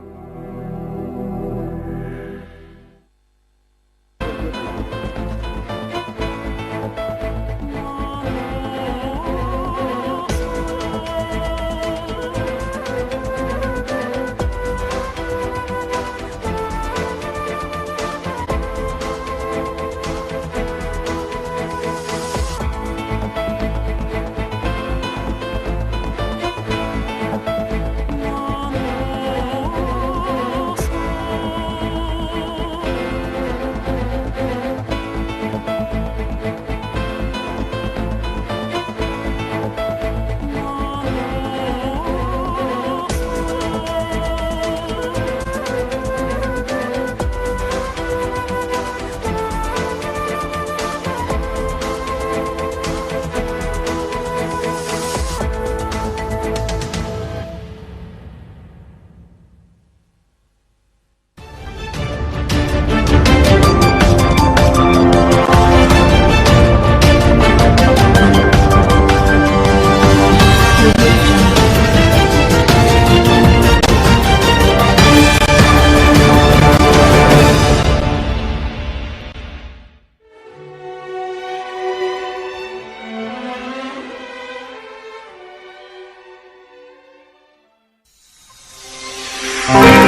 Gracias.